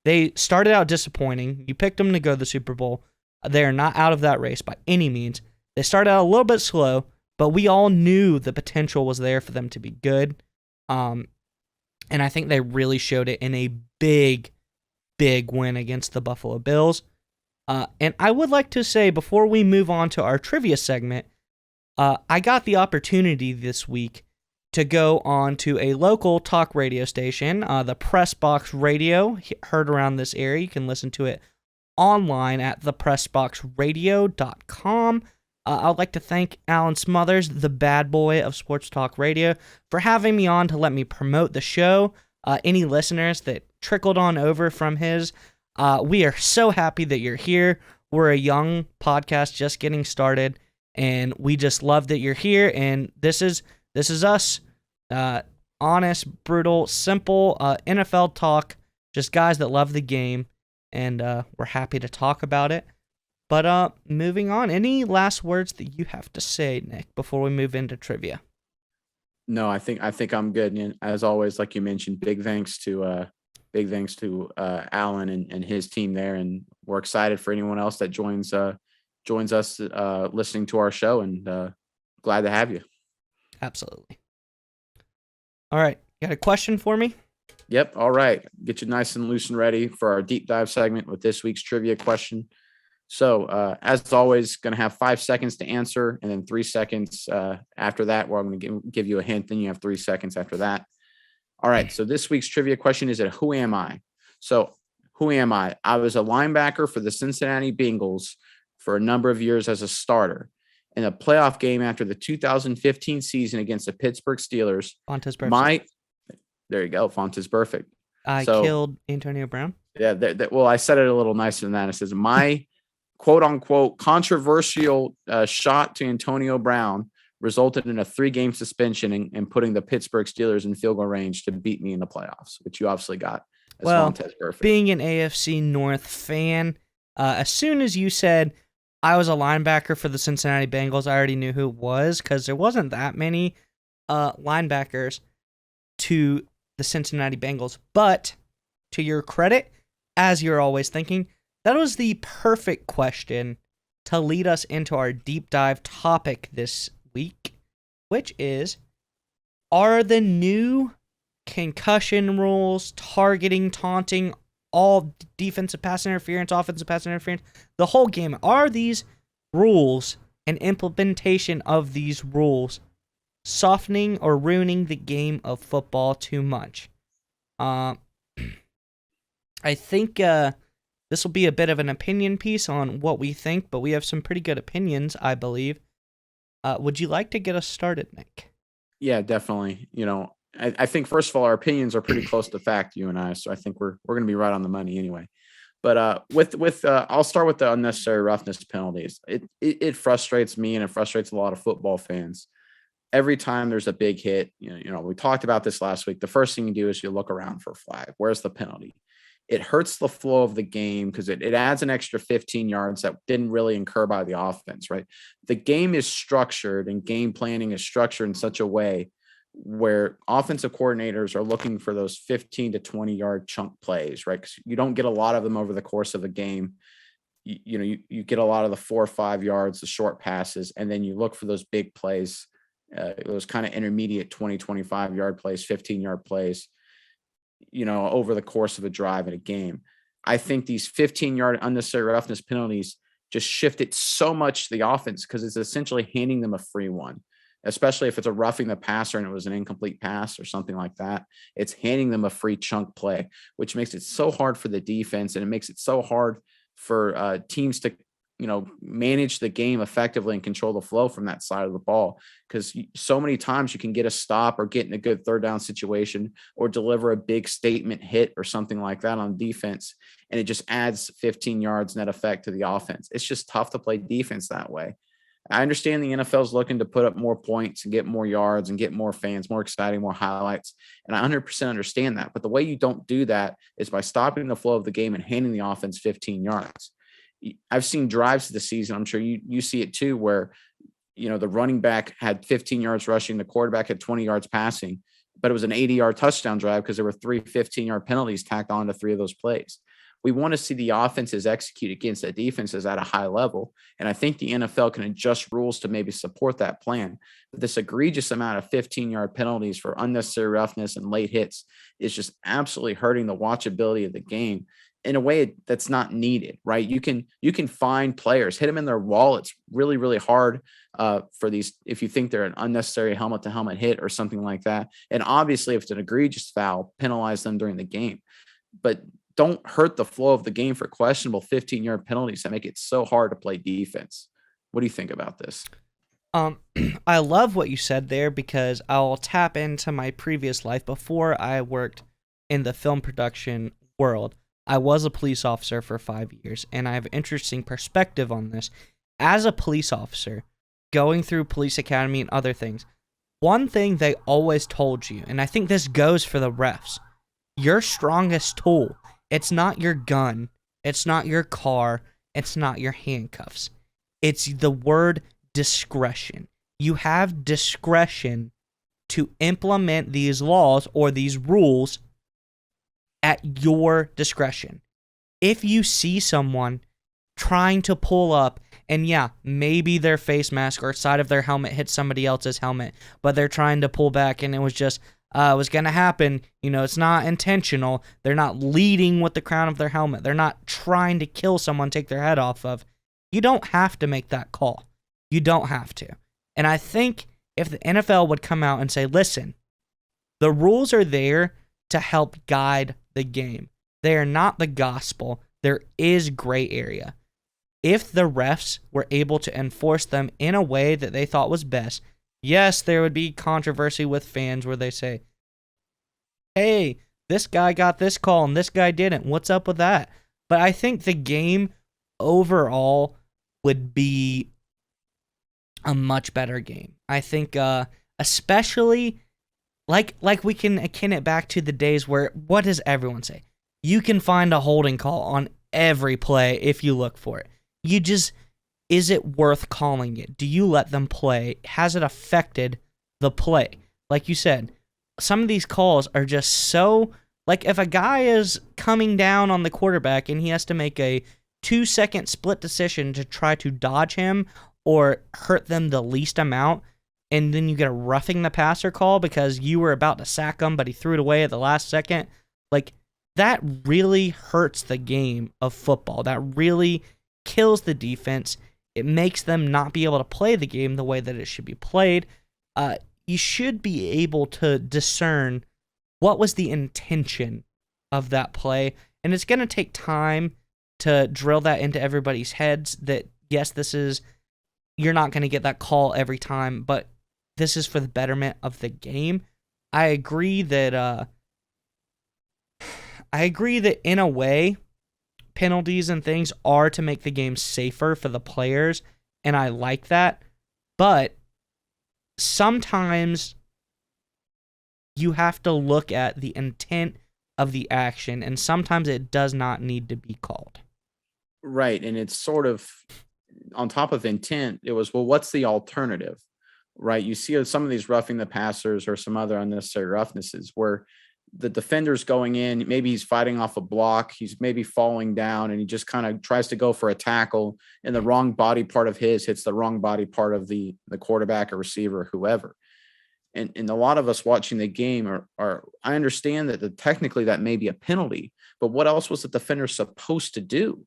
They started out disappointing. You picked them to go to the Super Bowl. They are not out of that race by any means. They started out a little bit slow, but we all knew the potential was there for them to be good. And I think they really showed it in a big, big win against the Buffalo Bills. And I would like to say, before we move on to our trivia segment, I got the opportunity this week to go on to a local talk radio station, the Press Box Radio, heard around this area. You can listen to it online at thepressboxradio.com. I'd like to thank Alan Smothers, the bad boy of Sports Talk Radio, for having me on to let me promote the show. Any listeners that trickled on over from his, we are so happy that you're here. We're a young podcast just getting started, and we just love that you're here. And this is us, honest, brutal, simple NFL talk, just guys that love the game, and we're happy to talk about it. But moving on, any last words that you have to say, Nick, before we move into trivia? No, I think I'm good. And as always, like you mentioned, big thanks to Alan and his team there, and we're excited for anyone else that joins us listening to our show, and glad to have you. Absolutely. All right, you got a question for me? Yep. All right, get you nice and loose and ready for our deep dive segment with this week's trivia question. So, as always, going to have 5 seconds to answer, and then 3 seconds after that, where I'm going to give you a hint. Then you have 3 seconds after that. All right. So this week's trivia question is who am I? So who am I? I was a linebacker for the Cincinnati Bengals for a number of years as a starter. In a playoff game after the 2015 season against the Pittsburgh Steelers, Fonta's perfect. There you go. Font is perfect. I killed Antonio Brown. Yeah. Well, I said it a little nicer than that. It says my quote unquote controversial shot to Antonio Brown resulted in a 3-game suspension and putting the Pittsburgh Steelers in field goal range to beat me in the playoffs, which you obviously got as Well, Vontez Perfect. being an AFC North fan, as soon as you said I was a linebacker for the Cincinnati Bengals, I already knew who it was because there wasn't that many linebackers to the Cincinnati Bengals. But to your credit, as you're always thinking, that was the perfect question to lead us into our deep dive topic this week, which is, are the new concussion rules, targeting, taunting, all defensive pass interference, offensive pass interference, the whole game, are these rules and implementation of these rules softening or ruining the game of football too much? I think this will be a bit of an opinion piece on what we think, but we have some pretty good opinions, I believe. Would you like to get us started, Nick? Yeah, definitely. I think first of all, our opinions are pretty close to fact, you and I. So I think we're going to be right on the money anyway. But I'll start with the unnecessary roughness penalties. It frustrates me and it frustrates a lot of football fans. Every time there's a big hit, we talked about this last week. The first thing you do is you look around for a flag. Where's the penalty? It hurts the flow of the game because it adds an extra 15 yards that didn't really incur by the offense, right? The game is structured and game planning is structured in such a way where offensive coordinators are looking for those 15 to 20 yard chunk plays, right? Because you don't get a lot of them over the course of a game. You get a lot of the 4 or 5 yards, the short passes, and then you look for those big plays, those kind of intermediate 20, 25 yard plays, 15 yard plays, over the course of a drive in a game. I think these 15-yard unnecessary roughness penalties just shift it so much to the offense because it's essentially handing them a free one, especially if it's a roughing the passer and it was an incomplete pass or something like that. It's handing them a free chunk play, which makes it so hard for the defense, and it makes it so hard for teams to manage the game effectively and control the flow from that side of the ball. Because so many times you can get a stop or get in a good third down situation or deliver a big statement hit or something like that on defense, and it just adds 15 yards net effect to the offense. It's just tough to play defense that way. I understand the NFL is looking to put up more points and get more yards and get more fans, more exciting, more highlights. And I 100% understand that. But the way you don't do that is by stopping the flow of the game and handing the offense 15 yards. I've seen drives this season. I'm sure you see it too, where, the running back had 15 yards rushing, the quarterback had 20 yards passing, but it was an 80-yard touchdown drive because there were 3 15-yard penalties tacked on to 3 of those plays. We want to see the offenses execute against the defenses at a high level. And I think the NFL can adjust rules to maybe support that plan. But this egregious amount of 15-yard penalties for unnecessary roughness and late hits is just absolutely hurting the watchability of the game in a way that's not needed, right? You can find players, hit them in their wallets really, really hard for these, if you think they're an unnecessary helmet to helmet hit or something like that. And obviously if it's an egregious foul, penalize them during the game, but don't hurt the flow of the game for questionable 15-yard penalties that make it so hard to play defense. What do you think about this? I love what you said there because I'll tap into my previous life. Before I worked in the film production world, I was a police officer for 5 years, and I have an interesting perspective on this. As a police officer, going through police academy and other things, one thing they always told you, and I think this goes for the refs, your strongest tool, it's not your gun, it's not your car, it's not your handcuffs. It's the word discretion. You have discretion to implement these laws or these rules at your discretion. If you see someone trying to pull up, and yeah, maybe their face mask or side of their helmet hits somebody else's helmet, but they're trying to pull back and it was just, it was going to happen. It's not intentional. They're not leading with the crown of their helmet. They're not trying to kill someone, take their head off of. You don't have to make that call. You don't have to. And I think if the NFL would come out and say, listen, the rules are there to help guide the game. They are not the gospel. There is gray area. If the refs were able to enforce them in a way that they thought was best, yes, there would be controversy with fans where they say, hey, this guy got this call and this guy didn't. What's up with that? But I think the game overall would be a much better game. I think especially like we can akin it back to the days where, what does everyone say? You can find a holding call on every play if you look for it. Is it worth calling it? Do you let them play? Has it affected the play? Like you said, some of these calls are just so, like if a guy is coming down on the quarterback and he has to make a 2-second split decision to try to dodge him or hurt them the least amount, and then you get a roughing the passer call because you were about to sack him, but he threw it away at the last second. Like, that really hurts the game of football. That really kills the defense. It makes them not be able to play the game the way that it should be played. You should be able to discern what was the intention of that play, and it's going to take time to drill that into everybody's heads that, yes, you're not going to get that call every time, but this is for the betterment of the game. I agree that in a way, penalties and things are to make the game safer for the players, and I like that. But sometimes you have to look at the intent of the action, and sometimes it does not need to be called. Right, and it's sort of on top of intent. It was, well, what's the alternative? Right, you see some of these roughing the passers or some other unnecessary roughnesses where the defender's going in, maybe he's fighting off a block, he's maybe falling down, and he just kind of tries to go for a tackle, and the wrong body part of his hits the wrong body part of the quarterback or receiver or whoever. And a lot of us watching the game are I understand that technically that may be a penalty, but what else was the defender supposed to do?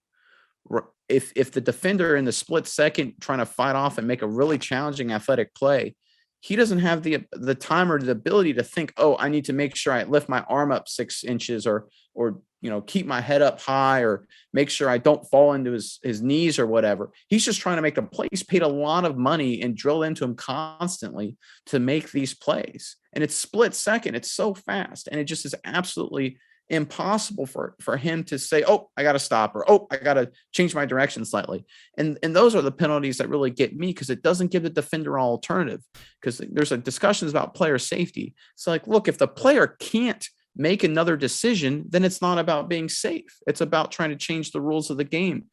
If the defender in the split second trying to fight off and make a really challenging athletic play, he doesn't have the time or the ability to think, oh, I need to make sure I lift my arm up 6 inches or keep my head up high or make sure I don't fall into his knees or whatever. He's just trying to make a play. He's paid a lot of money and drilled into him constantly to make these plays. And it's split second. It's so fast. And it just is absolutely impossible for him to say, oh, I got to stop, or, oh, I got to change my direction slightly. And those are the penalties that really get me, because it doesn't give the defender an alternative, because there's a discussions about player safety. So like, look, if the player can't make another decision, then it's not about being safe. It's about trying to change the rules of the game.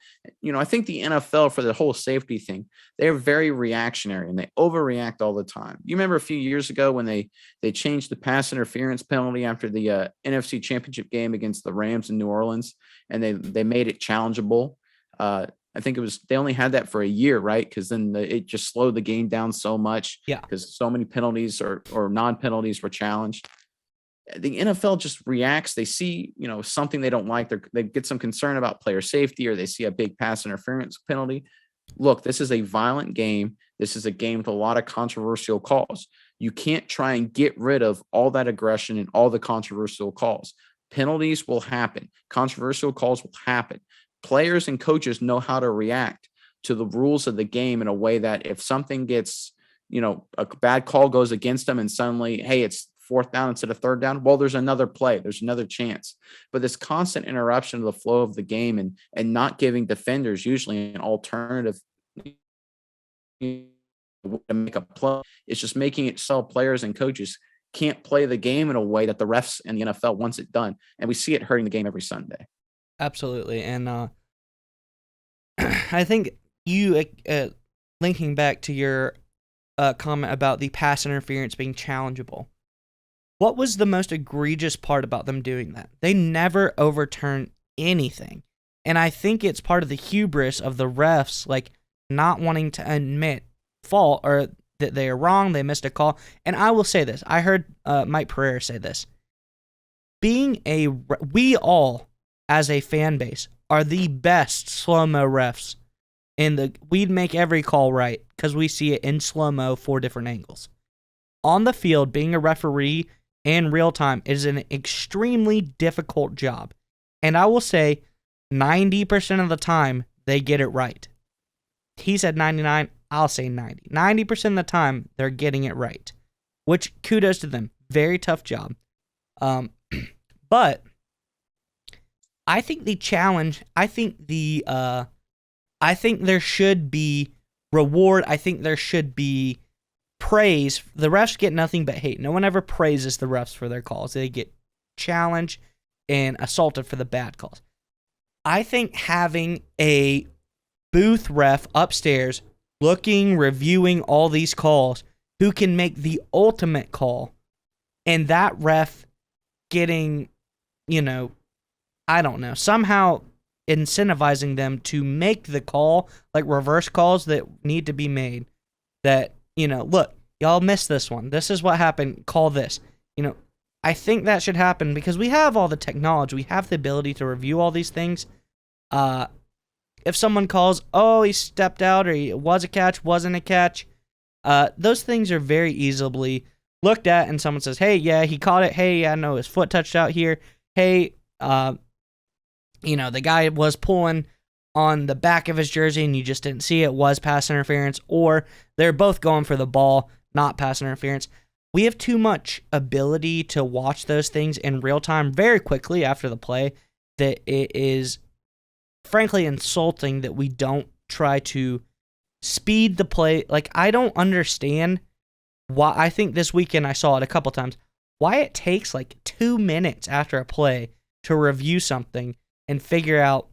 I think the NFL, for the whole safety thing, they're very reactionary and they overreact all the time. You remember a few years ago when they changed the pass interference penalty after the NFC Championship game against the Rams in New Orleans, and they made it challengeable. I think they only had that for a year, right? Because then it just slowed the game down so much. Yeah, because so many penalties or non-penalties were challenged. The NFL just reacts. They see, something they don't like. They get some concern about player safety, or they see a big pass interference penalty. Look, this is a violent game. This is a game with a lot of controversial calls. You can't try and get rid of all that aggression and all the controversial calls. Penalties will happen. Controversial calls will happen. Players and coaches know how to react to the rules of the game in a way that if something gets, a bad call goes against them and suddenly, hey, it's 4th down instead of 3rd down, well, there's another play, there's another chance. But this constant interruption of the flow of the game and not giving defenders usually an alternative to make a play, it's just making it so players and coaches can't play the game in a way that the refs and the NFL wants it done. And we see it hurting the game every Sunday. Absolutely. And I think you, linking back to your comment about the pass interference being challengeable, what was the most egregious part about them doing that? They never overturn anything. And I think it's part of the hubris of the refs, like, not wanting to admit fault or that they are wrong, they missed a call. And I will say this. I heard Mike Pereira say this. We all, as a fan base, are the best slow-mo refs. We'd make every call right because we see it in slow-mo 4 different angles. On the field, being a referee in real time is an extremely difficult job. And I will say 90% of the time, they get it right. He said 99, I'll say 90. 90% of the time, they're getting it right. Which, kudos to them. Very tough job. But I think the challenge, I think there should be reward. I think there should be praise. The refs get nothing but hate. No one ever praises the refs for their calls. They get challenged and assaulted for the bad calls. I think having a booth ref upstairs looking, reviewing all these calls, who can make the ultimate call, and that ref getting, I don't know, somehow incentivizing them to make the call, like reverse calls that need to be made, that, look, y'all missed this one. This is what happened. Call this. I think that should happen because we have all the technology. We have the ability to review all these things. If someone calls, oh, he stepped out, or it was a catch, wasn't a catch, those things are very easily looked at, and someone says, hey, yeah, he caught it. Hey, I know his foot touched out here. Hey, the guy was pulling on the back of his jersey and you just didn't see it, was pass interference, or they're both going for the ball, not pass interference. We have too much ability to watch those things in real time very quickly after the play that it is frankly insulting that we don't try to speed the play. Like, I don't understand why. I think this weekend I saw it a couple times, why it takes like 2 minutes after a play to review something and figure out,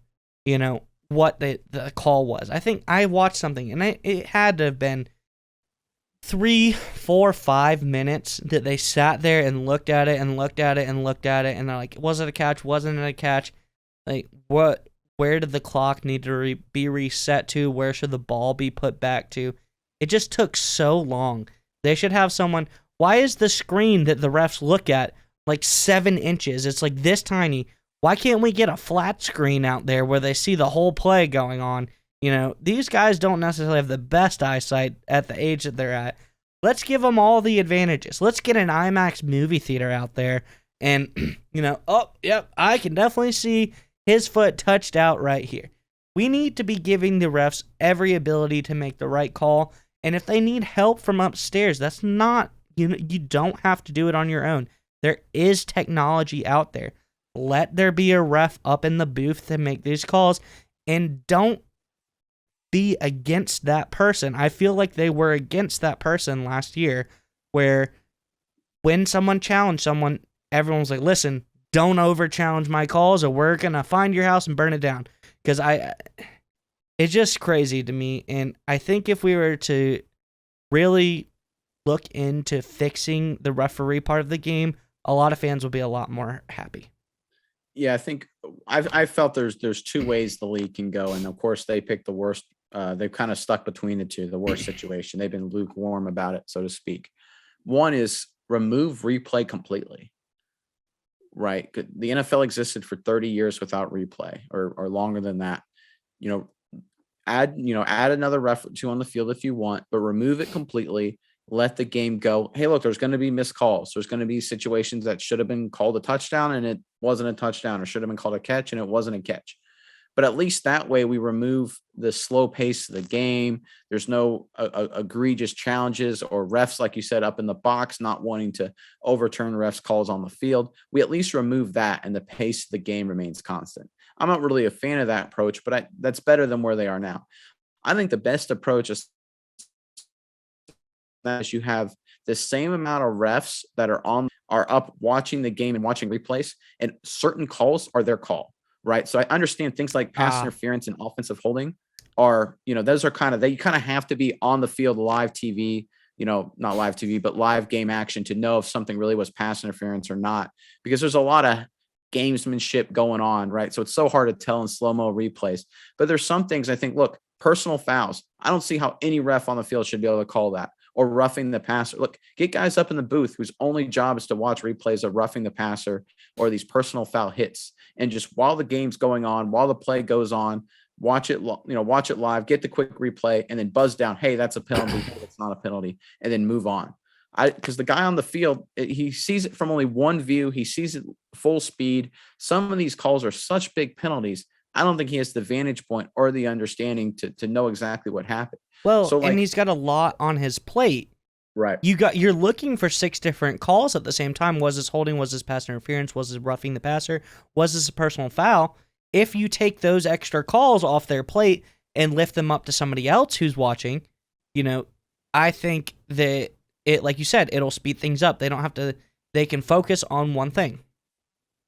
what the call was. I think I watched something and it had to have been 3, 4, 5 minutes that they sat there and looked at it and looked at it and looked at it, and they're like, was it a catch? Wasn't it a catch? Like, what? Where did the clock need to be reset to? Where should the ball be put back to? It just took so long. They should have someone. Why is the screen that the refs look at like 7 inches? It's like this tiny. Why can't we get a flat screen out there where they see the whole play going on? These guys don't necessarily have the best eyesight at the age that they're at. Let's give them all the advantages. Let's get an IMAX movie theater out there and, oh, yep, I can definitely see his foot touched out right here. We need to be giving the refs every ability to make the right call. And if they need help from upstairs, that's not, you don't have to do it on your own. There is technology out there. Let there be a ref up in the booth to make these calls, and don't be against that person. I feel like they were against that person last year, where when someone challenged someone, everyone was like, listen, don't over challenge my calls or we're going to find your house and burn it down. Because it's just crazy to me. And I think if we were to really look into fixing the referee part of the game, a lot of fans will be a lot more happy. Yeah, I think I've felt there's 2 ways the league can go. And of course they picked the worst. They've kind of stuck between the two, the worst situation. They've been lukewarm about it, so to speak. One is remove replay completely. Right. The NFL existed for 30 years without replay or longer than that. Add another ref or 2 on the field if you want, but remove it completely. Let the game go. Hey, look, there's going to be missed calls. There's going to be situations that should have been called a touchdown and it wasn't a touchdown, or should have been called a catch and it wasn't a catch. But at least that way we remove the slow pace of the game. There's no egregious challenges or refs, like you said, up in the box, not wanting to overturn refs' calls on the field. We at least remove that and the pace of the game remains constant. I'm not really a fan of that approach, but that's better than where they are now. I think the best approach is that you have the same amount of refs that are up watching the game and watching replays, and certain calls are their call. Right. So I understand things like pass interference and offensive holding are, those are you kind of have to be on the field, live TV, not live TV, but live game action to know if something really was pass interference or not, because there's a lot of gamesmanship going on. Right. So it's so hard to tell in slow-mo replays, but there's some things I think, look, personal fouls. I don't see how any ref on the field should be able to call that, or roughing the passer. Look, get guys up in the booth whose only job is to watch replays of roughing the passer or these personal foul hits. And just while the game's going on, while the play goes on, watch it live, get the quick replay, and then buzz down, hey, that's a penalty, it's not a penalty, and then move on. Because the guy on the field, he sees it from only one view. He sees it full speed. Some of these calls are such big penalties. I don't think he has the vantage point or the understanding to know exactly what happened. Well, so and he's got a lot on his plate Right. You're looking for 6 different calls at the same time. Was this holding? Was this pass interference? Was this roughing the passer? Was this a personal foul? If you take those extra calls off their plate and lift them up to somebody else who's watching, I think that it, like you said, it'll speed things up. They don't have to. They can focus on one thing.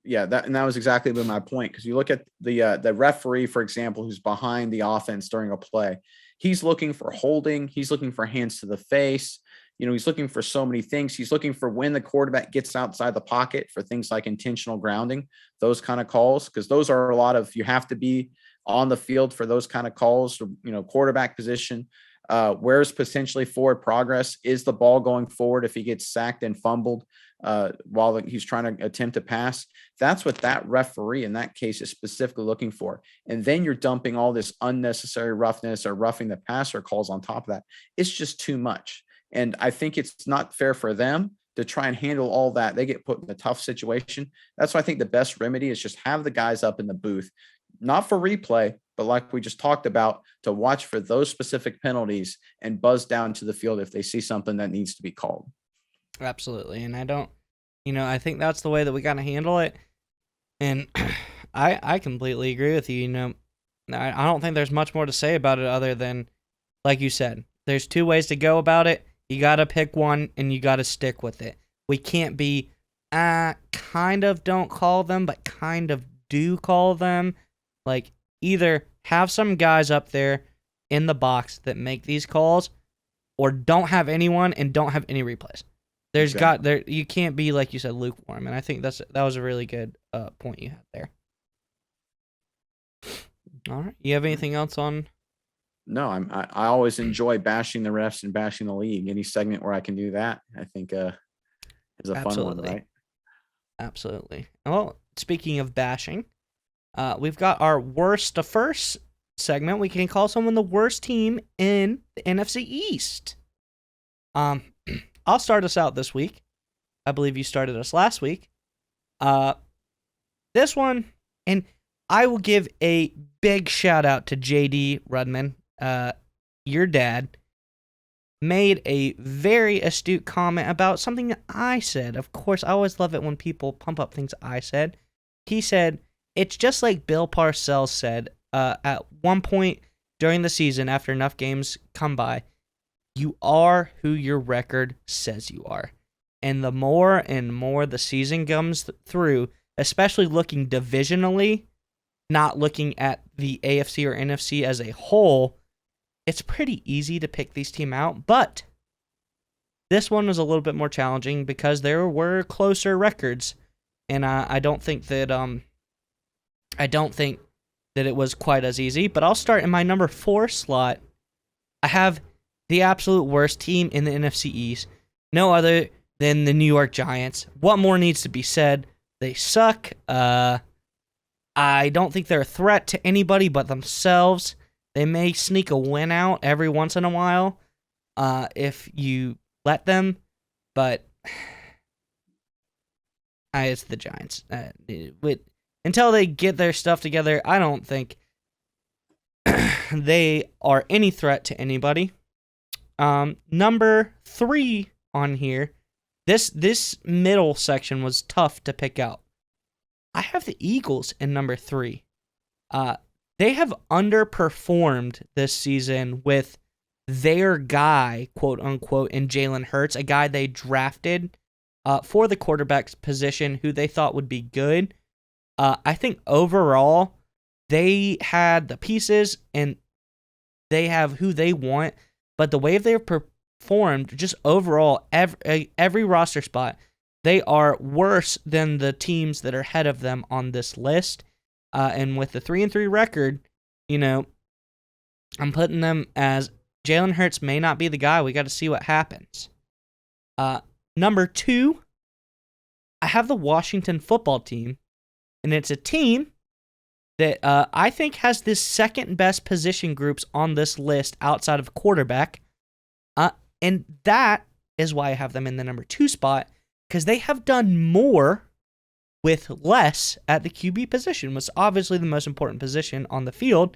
Yeah, that was exactly my point. Because you look at the referee, for example, who's behind the offense during a play. He's looking for holding. He's looking for hands to the face. He's looking for so many things. He's looking for when the quarterback gets outside the pocket for things like intentional grounding, those kind of calls, because those are a lot of, you have to be on the field for those kind of calls, quarterback position. Where's potentially forward progress? Is the ball going forward if he gets sacked and fumbled while he's trying to attempt to pass? That's what that referee in that case is specifically looking for. And then you're dumping all this unnecessary roughness or roughing the passer calls on top of that. It's just too much. And I think it's not fair for them to try and handle all that. They get put in a tough situation. That's why I think the best remedy is just have the guys up in the booth, not for replay, but like we just talked about, to watch for those specific penalties and buzz down to the field if they see something that needs to be called. Absolutely. And I think that's the way that we got to handle it. And I completely agree with you. I don't think there's much more to say about it other than, like you said, there's 2 ways to go about it. You got to pick one and you got to stick with it. We can't be, kind of don't call them, but kind of do call them. Like, either have some guys up there in the box that make these calls, or don't have anyone and don't have any replays. You can't be, like you said, lukewarm, and I think that was a really good point you had there. All right, you have anything else on? No, I always enjoy bashing the refs and bashing the league. Any segment where I can do that, I think is a fun one, right? Absolutely. Well, speaking of bashing, we've got our worst to first segment. We can call someone the worst team in the NFC East. I'll start us out this week. I believe you started us last week. This one, and I will give a big shout out to JD Rudman. Your dad made a very astute comment about something that I said. Of course, I always love it when people pump up things I said. He said, it's just like Bill Parcells said at one point during the season after enough games come by, you are who your record says you are. And the more and more the season comes through, especially looking divisionally, not looking at the AFC or NFC as a whole, it's pretty easy to pick these teams out. But this one was a little bit more challenging because there were closer records, and I don't think that it was quite as easy. But I'll start in my number 4 slot. I have the absolute worst team in the NFC East, no other than the New York Giants. What more needs to be said? They suck. I don't think they're a threat to anybody but themselves. They may sneak a win out every once in a while if you let them, but it's the Giants. Until they get their stuff together, I don't think they are any threat to anybody. Number 3 on here, this middle section was tough to pick out. I have the Eagles in number 3. They have underperformed this season with their guy, quote unquote, in Jalen Hurts, a guy they drafted for the quarterback position who they thought would be good. I think overall they had the pieces and they have who they want, but the way they've performed, just overall, every roster spot, they are worse than the teams that are ahead of them on this list. And with the 3-3 record, I'm putting them as Jalen Hurts may not be the guy. We got to see what happens. Number 2, I have the Washington football team, and it's a team that I think has the second best position groups on this list outside of quarterback. And that is why I have them in the number 2 spot, because they have done more with less at the QB position, which is obviously the most important position on the field.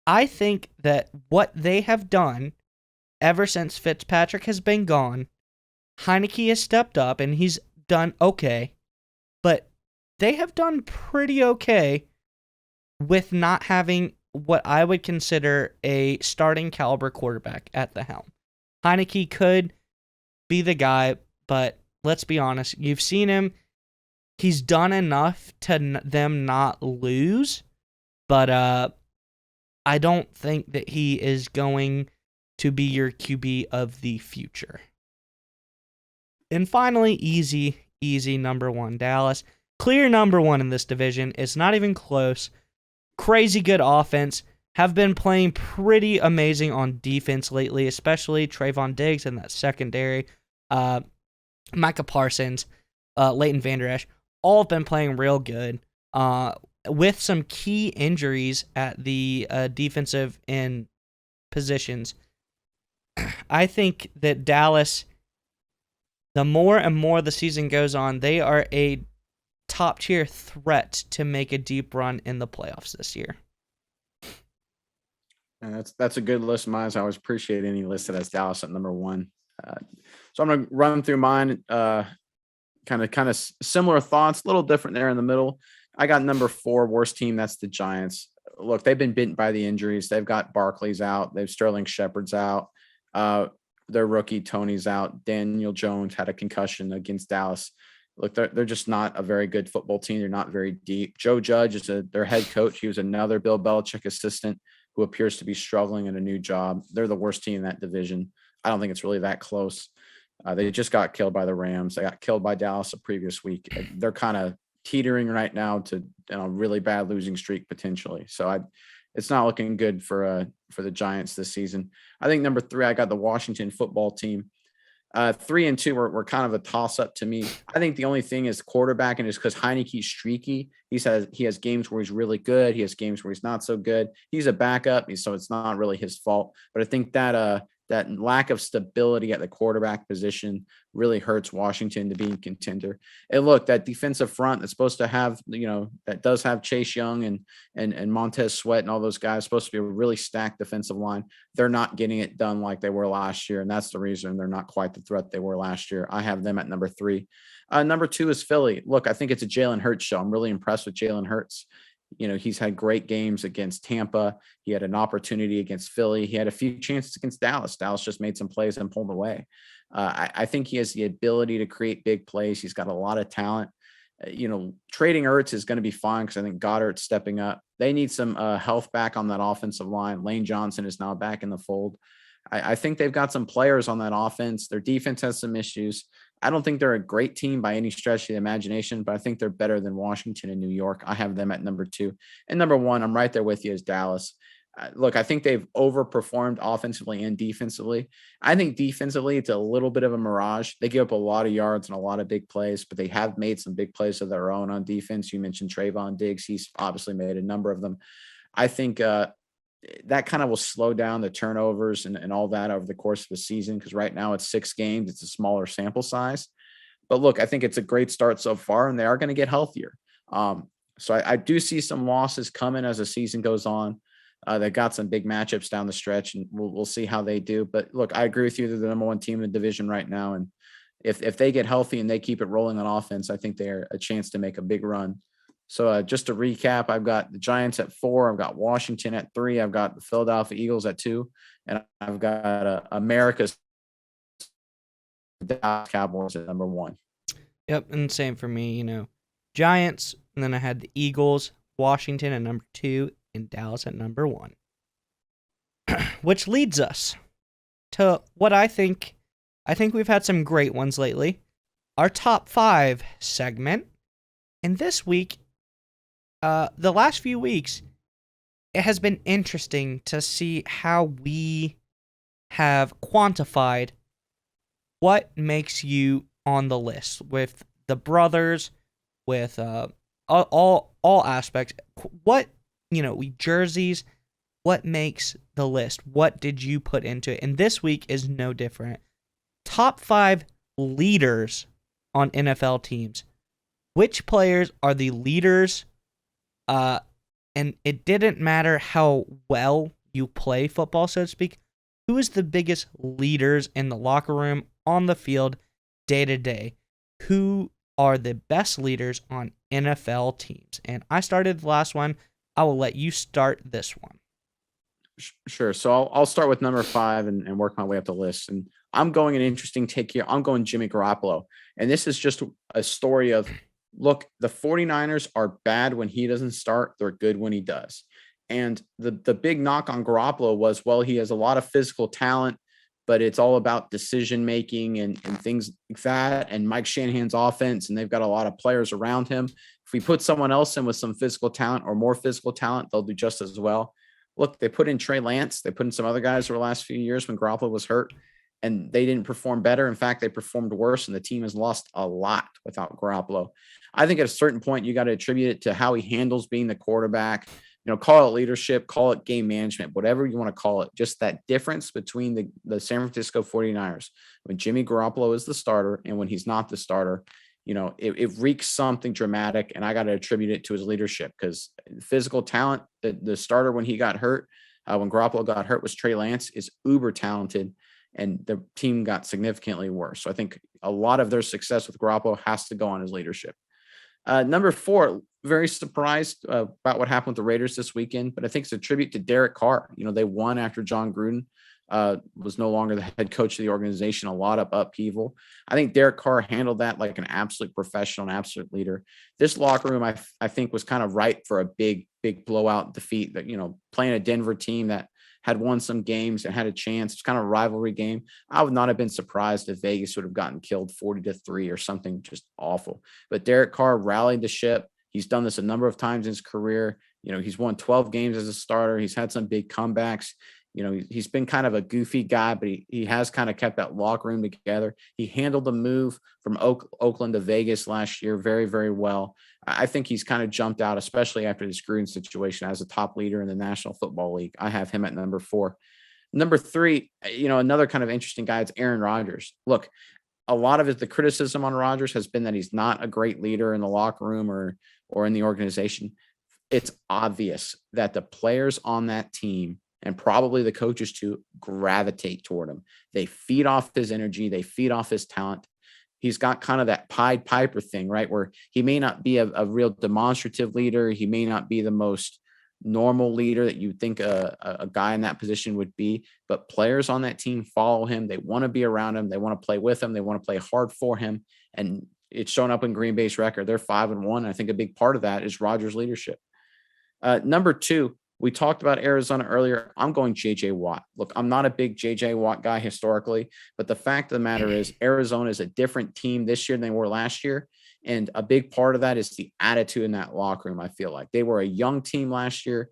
I think that what they have done ever since Fitzpatrick has been gone, Heineke has stepped up and he's done okay, but they have done pretty okay with not having what I would consider a starting caliber quarterback at the helm. Heineke could be the guy, but let's be honest, you've seen him. He's done enough to them not lose, but I don't think that he is going to be your QB of the future. And finally, easy number one, Dallas. Clear number one in this division. It's not even close. Crazy good offense. Have been playing pretty amazing on defense lately, especially Trayvon Diggs in that secondary. Micah Parsons, Leighton Vander Esch, all have been playing real good. With some key injuries at the defensive end positions. I think that Dallas, the more and more the season goes on, they are a top-tier threat to make a deep run in the playoffs this year. And that's a good list of mine. I always appreciate any listed as Dallas at number one. So I'm going to run through mine, kind of similar thoughts, a little different there in the middle. I got number 4, worst team. That's the Giants. Look, they've been bitten by the injuries. They've got Barkley's out. They've Sterling Shepard's out. Their rookie Tony's out. Daniel Jones had a concussion against Dallas. Look, they're just not a very good football team. They're not very deep. Joe Judge is their head coach. He was another Bill Belichick assistant who appears to be struggling in a new job. They're the worst team in that division. I don't think it's really that close. They just got killed by the Rams. They got killed by Dallas the previous week. They're kind of teetering right now to a really bad losing streak potentially. So it's not looking good for the Giants this season. I think number 3, I got the Washington football team. 3 and 2 were kind of a toss up to me. I think the only thing is quarterback, and it's because Heineke's streaky. He has games where he's really good. He has games where he's not so good. He's a backup, so it's not really his fault. But I think that lack of stability at the quarterback position really hurts Washington to be a contender. And look, that defensive front that's supposed to have, that does have Chase Young and Montez Sweat and all those guys, supposed to be a really stacked defensive line. They're not getting it done like they were last year. And that's the reason they're not quite the threat they were last year. I have them at number 3. Number 2 is Philly. Look, I think it's a Jalen Hurts show. I'm really impressed with Jalen Hurts. He's had great games against Tampa. He had an opportunity against Philly. He had a few chances against Dallas. Dallas just made some plays and pulled away. I think he has the ability to create big plays. He's got a lot of talent. Trading Ertz is going to be fine because I think Goddard's stepping up. They need some health back on that offensive line. Lane Johnson is now back in the fold. I think they've got some players on that offense. Their defense has some issues. I don't think they're a great team by any stretch of the imagination, but I think they're better than Washington and New York. I have them at number 2. And number 1, I'm right there with you, is Dallas. Look, I think they've overperformed offensively and defensively. I think defensively, it's a little bit of a mirage. They give up a lot of yards and a lot of big plays, but they have made some big plays of their own on defense. You mentioned Trayvon Diggs. He's obviously made a number of them. I think that kind of will slow down the turnovers and all that over the course of the season, because right now it's 6 games. It's a smaller sample size. But look, I think it's a great start so far, and they are going to get healthier. So I do see some losses coming as the season goes on. They've got some big matchups down the stretch, and we'll see how they do. But look, I agree with you. They're the number 1 team in the division right now. And if they get healthy and they keep it rolling on offense, I think they're a chance to make a big run. So just to recap, I've got the Giants at 4. I've got Washington at 3. I've got the Philadelphia Eagles at 2. And I've got America's Dallas Cowboys at number 1. Yep, and same for me, Giants, and then I had the Eagles, Washington at number 2, and Dallas at number 1. Which leads us to what I think we've had some great ones lately. Our top 5 segment. And this week, the last few weeks, it has been interesting to see how we have quantified what makes you on the list with the brothers, with all aspects. What, jerseys, what makes the list? What did you put into it? And this week is no different. Top 5 leaders on NFL teams. Which players are the leaders? And it didn't matter how well you play football, so to speak. who is the biggest leaders in the locker room, on the field, day to day? Who are the best leaders on NFL teams? And I started the last one. I will let you start this one. Sure. So I'll start with number 5 and work my way up the list. And I'm going an interesting take here. I'm going Jimmy Garoppolo. And this is just a story of, look, the 49ers are bad when he doesn't start. They're good when he does. And the big knock on Garoppolo was, well, he has a lot of physical talent, but it's all about decision making and things like that. And Mike Shanahan's offense, and they've got a lot of players around him. If we put someone else in with some physical talent or more physical talent, they'll do just as well. Look, they put in Trey Lance. They put in some other guys over the last few years when Garoppolo was hurt, and they didn't perform better. In fact, they performed worse, and the team has lost a lot without Garoppolo. I think at a certain point, you got to attribute it to how he handles being the quarterback. Call it leadership, call it game management, whatever you want to call it. Just that difference between the San Francisco 49ers when Jimmy Garoppolo is the starter and when he's not the starter, it reeks something dramatic, and I got to attribute it to his leadership, because physical talent, the starter when he got hurt, when Garoppolo got hurt, was Trey Lance, is uber talented, and the team got significantly worse. So I think a lot of their success with Garoppolo has to go on his leadership. Number 4, very surprised about what happened with the Raiders this weekend, but I think it's a tribute to Derek Carr. They won after John Gruden was no longer the head coach of the organization. A lot of upheaval. I think Derek Carr handled that like an absolute professional, an absolute leader. This locker room, I think, was kind of ripe for a big blowout defeat. That playing a Denver team that had won some games and had a chance. It's kind of a rivalry game. I would not have been surprised if Vegas would have gotten killed 40-3 or something just awful. But Derek Carr rallied the ship. He's done this a number of times in his career. He's won 12 games as a starter. He's had some big comebacks. He's been kind of a goofy guy, but he has kind of kept that locker room together. He handled the move from Oakland to Vegas last year very, very well. I think he's kind of jumped out, especially after this Gruden situation, as a top leader in the National Football League. I have him at number 4. Number 3, another kind of interesting guy, it's Aaron Rodgers. Look, a lot of the criticism on Rodgers has been that he's not a great leader in the locker room or in the organization. It's obvious that the players on that team, and probably the coaches too, gravitate toward him. They feed off his energy. They feed off his talent. He's got kind of that Pied Piper thing, right? Where he may not be a real demonstrative leader. He may not be the most normal leader that you think a guy in that position would be, but players on that team follow him. They want to be around him. They want to play with him. They want to play hard for him. And it's shown up in Green Bay's record. They're 5-1. I think a big part of that is Rodgers' leadership. Number 2, we talked about Arizona earlier. I'm going J.J. Watt. Look, I'm not a big J.J. Watt guy historically, but the fact of the matter is Arizona is a different team this year than they were last year. And a big part of that is the attitude in that locker room. I feel like they were a young team last year.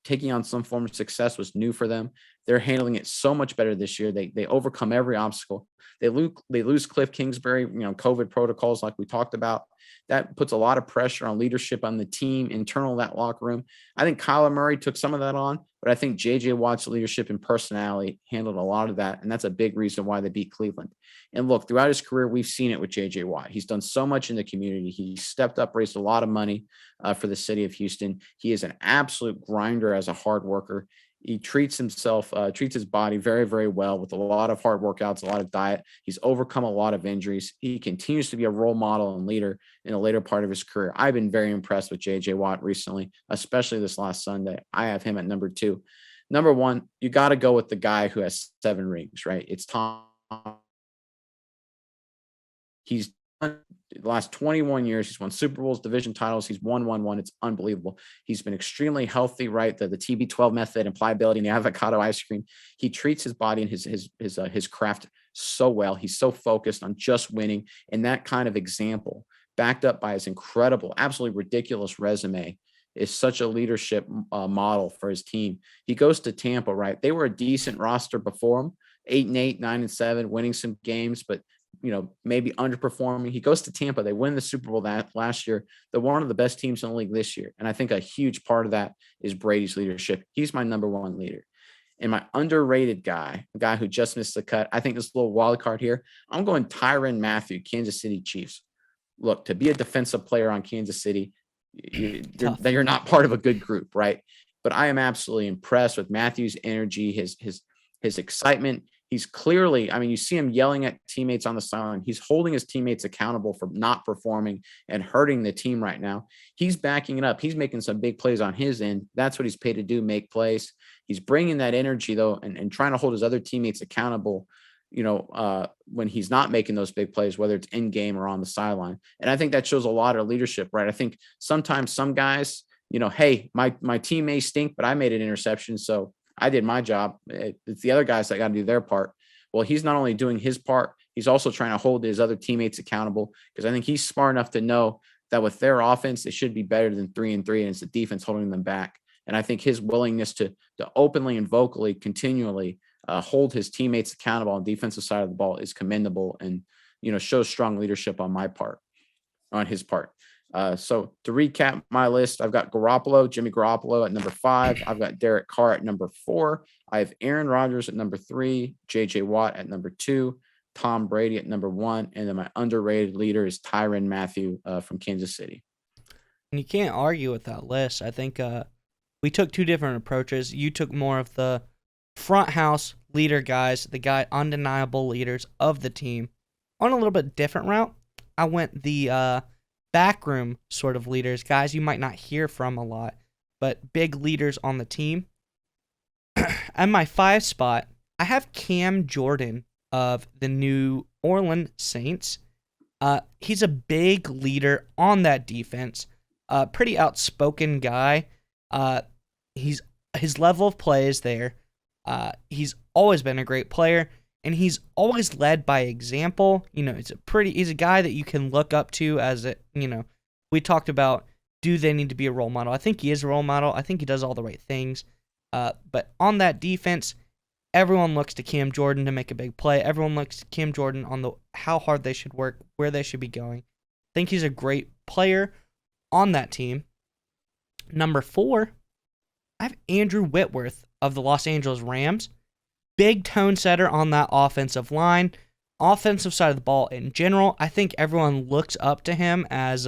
Taking on some form of success was new for them. They're handling it so much better this year. They overcome every obstacle. They lose Cliff Kingsbury, COVID protocols like we talked about. That puts a lot of pressure on leadership on the team, internal that locker room. I think Kyler Murray took some of that on, but I think J.J. Watt's leadership and personality handled a lot of that, and that's a big reason why they beat Cleveland. And look, throughout his career, we've seen it with J.J. Watt. He's done so much in the community. He stepped up, raised a lot of money for the city of Houston. He is an absolute grinder as a hard worker. He treats his body very, very well with a lot of hard workouts, a lot of diet. He's overcome a lot of injuries. He continues to be a role model and leader in the later part of his career. I've been very impressed with J.J. Watt recently, especially this last Sunday. I have him at number 2. Number 1, you got to go with the guy who has 7 rings, right? It's Tom. He's done the last 21 years. He's won Super Bowls, division titles. He's won. It's unbelievable. He's been extremely healthy, right? The TB12 method and pliability and the avocado ice cream. He treats his body and his craft so well. He's so focused on just winning. And that kind of example, backed up by his incredible, absolutely ridiculous resume, is such a leadership model for his team. He goes to Tampa, right? They were a decent roster before him, 8-8, 9-7, winning some games, but maybe underperforming. He goes to Tampa. They win the Super Bowl that last year. They're one of the best teams in the league this year. And I think a huge part of that is Brady's leadership. He's my number 1 leader. And my underrated guy, a guy who just missed the cut, I think this little wild card here, I'm going Tyrann Mathieu, Kansas City Chiefs. Look, to be a defensive player on Kansas City, you're not part of a good group, right? But I am absolutely impressed with Matthew's energy, his his excitement. He's clearly, I mean, you see him yelling at teammates on the sideline. He's holding his teammates accountable for not performing and hurting the team right now. He's backing it up. He's making some big plays on his end. That's what he's paid to do, make plays. He's bringing that energy, though, and trying to hold his other teammates accountable, when he's not making those big plays, whether it's in game or on the sideline. And I think that shows a lot of leadership, right? I think sometimes some guys, hey, my team may stink, but I made an interception, so I did my job. It's the other guys that got to do their part. Well, he's not only doing his part, he's also trying to hold his other teammates accountable, because I think he's smart enough to know that with their offense, they should be better than 3-3, and it's the defense holding them back. And I think his willingness to openly and vocally continually hold his teammates accountable on the defensive side of the ball is commendable, and shows strong leadership on his part. So to recap my list, I've got Jimmy Garoppolo at number 5. I've got Derek Carr at number 4. I have Aaron Rodgers at number 3, JJ Watt at number 2, Tom Brady at number 1, and then my underrated leader is Tyrann Mathieu from Kansas City. And you can't argue with that list. I think we took two different approaches. You took more of the front house leader guys, undeniable leaders of the team, on a little bit different route. I went the backroom sort of leaders, guys you might not hear from a lot, but big leaders on the team. At my 5 spot, I have Cam Jordan of the New Orleans Saints. He's a big leader on that defense, pretty outspoken guy. His level of play is there. He's always been a great player, and he's always led by example. He's a guy that you can look up to we talked about, do they need to be a role model? I think he is a role model. I think he does all the right things. But on that defense, everyone looks to Cam Jordan to make a big play. Everyone looks to Cam Jordan on how hard they should work, where they should be going. I think he's a great player on that team. Number 4, I have Andrew Whitworth of the Los Angeles Rams. Big tone setter on that offensive line. Offensive side of the ball in general, I think everyone looks up to him as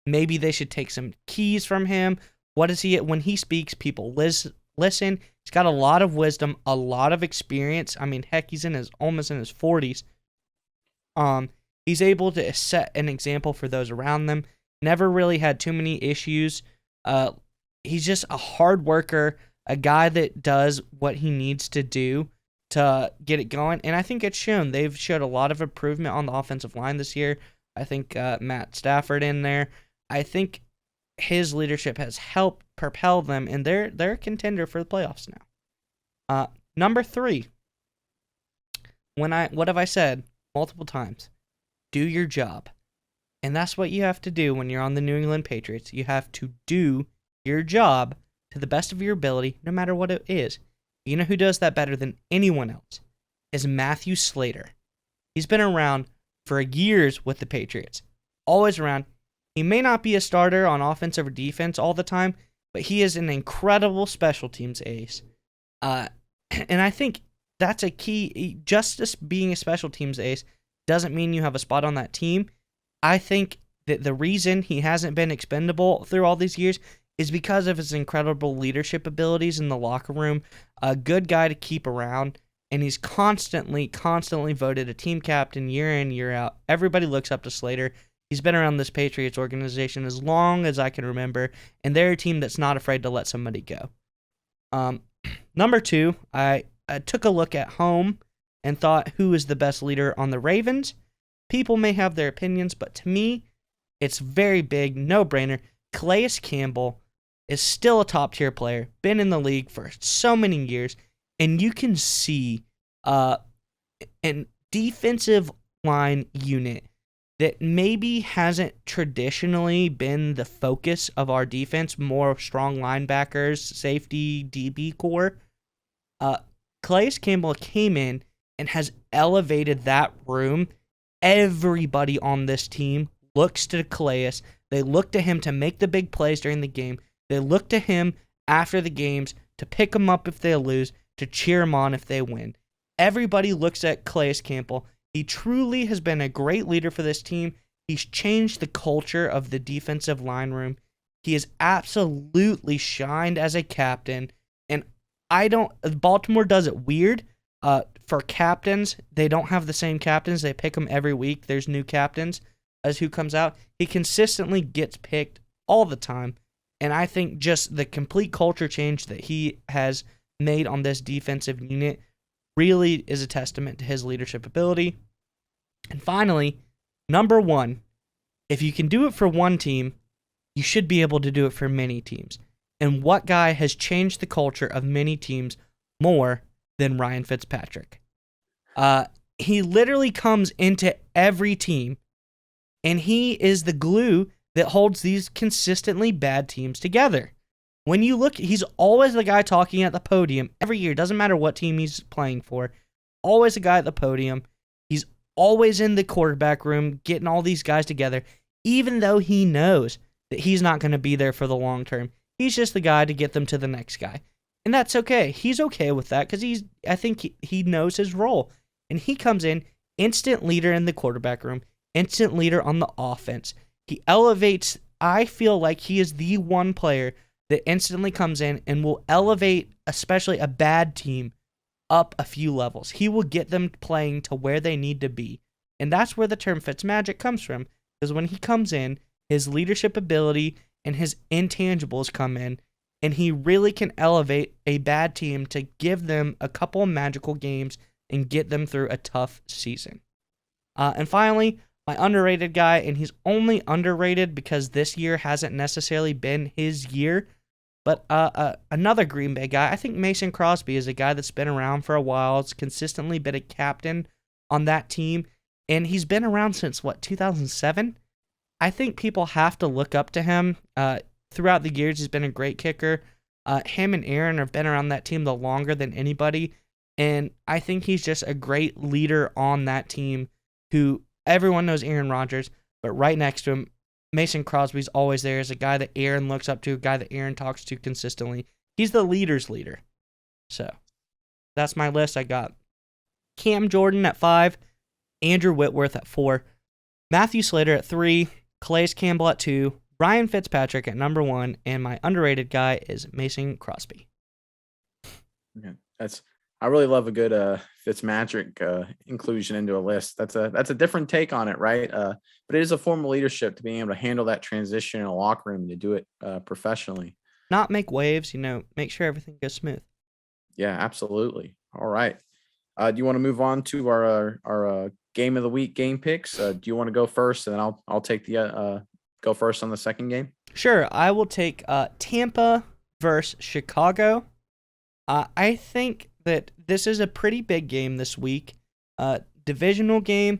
maybe they should take some keys from him. What is he? When he speaks, people listen. He's got a lot of wisdom, a lot of experience. I mean, heck, he's almost in his 40s. He's able to set an example for those around them. Never really had too many issues. He's just a hard worker, a guy that does what he needs to do to get it going. And I think it's shown. They've showed a lot of improvement on the offensive line this year. I think Matt Stafford in there. I think his leadership has helped propel them, and they're a contender for the playoffs now. Number 3. What have I said multiple times? Do your job. And that's what you have to do when you're on the New England Patriots. You have to do your job to the best of your ability, no matter what it is. You know who does that better than anyone else? Is Matthew Slater. He's been around for years with the Patriots. Always around. He may not be a starter on offense or defense all the time, but he is an incredible special teams ace. And I think that's a key. Just being a special teams ace doesn't mean you have a spot on that team. I think that the reason he hasn't been expendable through all these years is because of his incredible leadership abilities in the locker room. A good guy to keep around, and he's constantly voted a team captain year in, year out. Everybody looks up to Slater. He's been around this Patriots organization as long as I can remember, and they're a team that's not afraid to let somebody go. Number 2, I took a look at home and thought, who is the best leader on the Ravens? People may have their opinions, but to me, it's very big, no-brainer. Calais Campbell is still a top-tier player, been in the league for so many years, and you can see an defensive line unit that maybe hasn't traditionally been the focus of our defense, more strong linebackers, safety, DB core. Calais Campbell came in and has elevated that room. Everybody on this team looks to Calais. They look to him to make the big plays during the game. They look to him after the games to pick him up if they lose, to cheer him on if they win. Everybody looks at Calais Campbell. He truly has been a great leader for this team. He's changed the culture of the defensive line room. He has absolutely shined as a captain. And Baltimore does it weird, For captains, they don't have the same captains. They pick them every week. There's new captains as who comes out. He consistently gets picked all the time. And I think just the complete culture change that he has made on this defensive unit really is a testament to his leadership ability. And finally, number one, if you can do it for one team, you should be able to do it for many teams. And what guy has changed the culture of many teams more than Ryan Fitzpatrick? He literally comes into every team, and he is the glue that holds these consistently bad teams together. When you look, he's always the guy talking at the podium every year. Doesn't matter what team he's playing for. Always a guy at the podium. He's always in the quarterback room getting all these guys together, even though he knows that he's not going to be there for the long term. He's just the guy to get them to the next guy. And that's okay. He's okay with that because I think he knows his role. And he comes in, instant leader in the quarterback room, instant leader on the offense. He elevates, I feel like he is the one player that instantly comes in and will elevate, especially a bad team, up a few levels. He will get them playing to where they need to be. And that's where the term Fitzmagic comes from. Because when he comes in, his leadership ability and his intangibles come in, and he really can elevate a bad team to give them a couple of magical games and get them through a tough season. And finally, my underrated guy, and he's only underrated because this year hasn't necessarily been his year, but another Green Bay guy, I think Mason Crosby is a guy that's been around for a while. It's consistently been a captain on that team, and he's been around since, 2007? I think people have to look up to him. Throughout the years, he's been a great kicker. Him and Aaron have been around that team the longer than anybody, and I think he's just a great leader on that team who everyone knows Aaron Rodgers, but right next to him, Mason Crosby's always there as a guy that Aaron looks up to, a guy that Aaron talks to consistently. He's the leader's leader. So, that's my list. I got Cam Jordan at 5, Andrew Whitworth at 4, Matthew Slater at 3, Calais Campbell at 2, Ryan Fitzpatrick at number 1, and my underrated guy is Mason Crosby. Yeah, I really love a good Fitzmagic inclusion into a list. That's a different take on it, right? But it is a form of leadership to being able to handle that transition in a locker room and to do it professionally. Not make waves, make sure everything goes smooth. Yeah, absolutely. All right. Do you want to move on to our game of the week game picks? Do you want to go first, and then I'll take the go first on the second game? Sure. I will take Tampa versus Chicago. I think that this is a pretty big game this week. Divisional game.